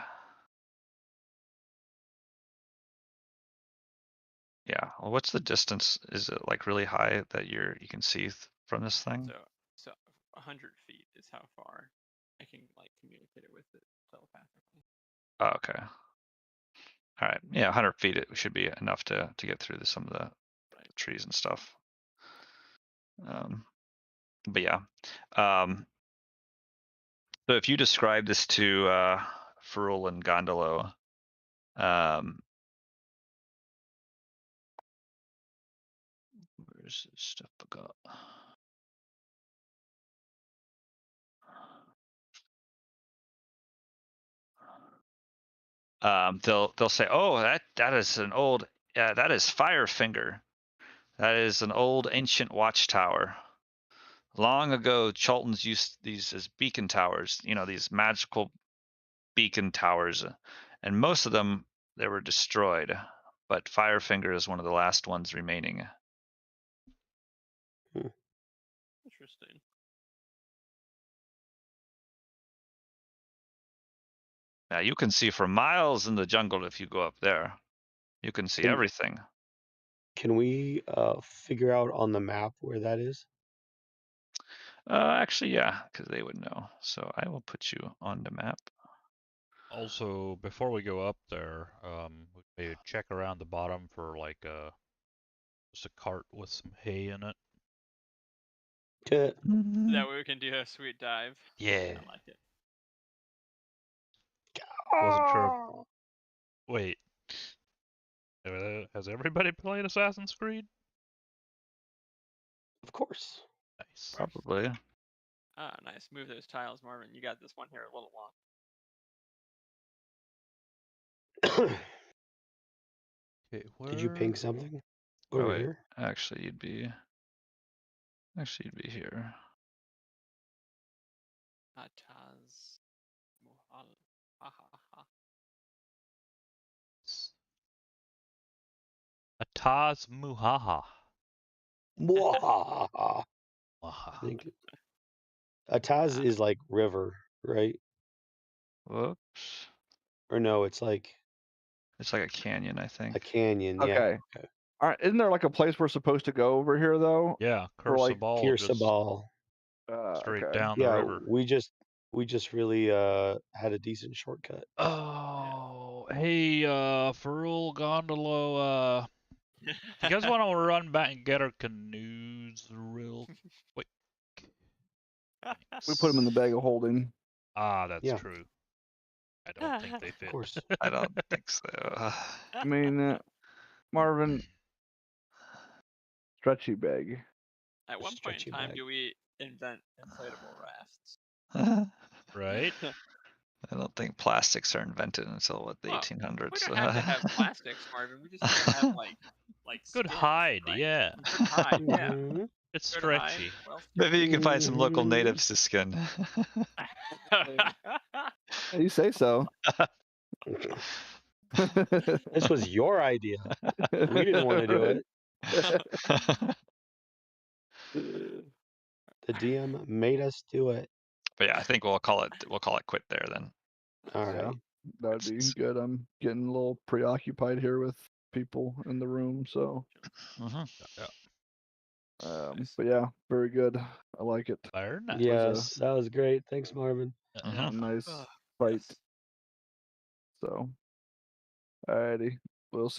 Yeah. Well, what's the distance? Is it like really high that you can see from this thing? So 100 feet is how far I can like communicate it with it telepathically. Oh, okay. All right. Yeah, 100 feet it should be enough to get through some of the trees and stuff. But yeah. So if you describe this to Ferul and Gondolo, where's this stuff I got? They'll say, "Oh, that is an old, that is Firefinger. That is an old ancient watchtower. Long ago, Chaltons used these as beacon towers. These magical beacon towers, and most of them they were destroyed. But Firefinger is one of the last ones remaining." Interesting. Now you can see for miles in the jungle if you go up there. You can see everything. Can we figure out on the map where that is? Actually, yeah, because they would know. So I will put you on the map. Also, before we go up there, we maybe check around the bottom for like just a cart with some hay in it. That way we can do a sweet dive. Yeah. I like it. Wasn't sure. Wait. Has everybody played Assassin's Creed? Of course. Nice. Probably. Ah, nice. Move those tiles, Marvin. You got this one here a little long. Okay, did you ping something over here? Actually, you'd be here. Ataz. Ataz Muhaha. Mwahaha. Ataz is like river, right? Whoops. Or no, it's like a canyon, I think. A canyon, yeah. Okay. All right. Isn't there like a place we're supposed to go over here though? Yeah, Kirsabal. Straight down the river. We just really had a decent shortcut. Oh, hey, Ferul, Gondolo, you guys want to run back and get our canoes real quick? We put them in the bag of holding. Ah, that's true. I don't think they fit. Of course. I don't think so. I mean, Marvin, stretchy bag. At one point in time, do we invent inflatable rafts. Right? I don't think plastics are invented until what, the Well, 1800s. We don't have to have plastics, Marvin. We just need to have like Good skin, hide, right? yeah. Good hide, yeah. Mhm. It's Good hide, stretchy. well Maybe you can find some local Mhm. natives to skin. You say so. This was your idea. We didn't want to do it. The DM made us do it. But yeah, I think we'll call it quit there then. All right. Yeah, that'd be good. I'm getting a little preoccupied here with people in the room, so. Mm-hmm. Yeah. But yeah, very good. I like it. Very nice. Yes, that was great. Thanks, Marvin. Yeah. A nice Ugh, fight. yes. So, alrighty, we'll see.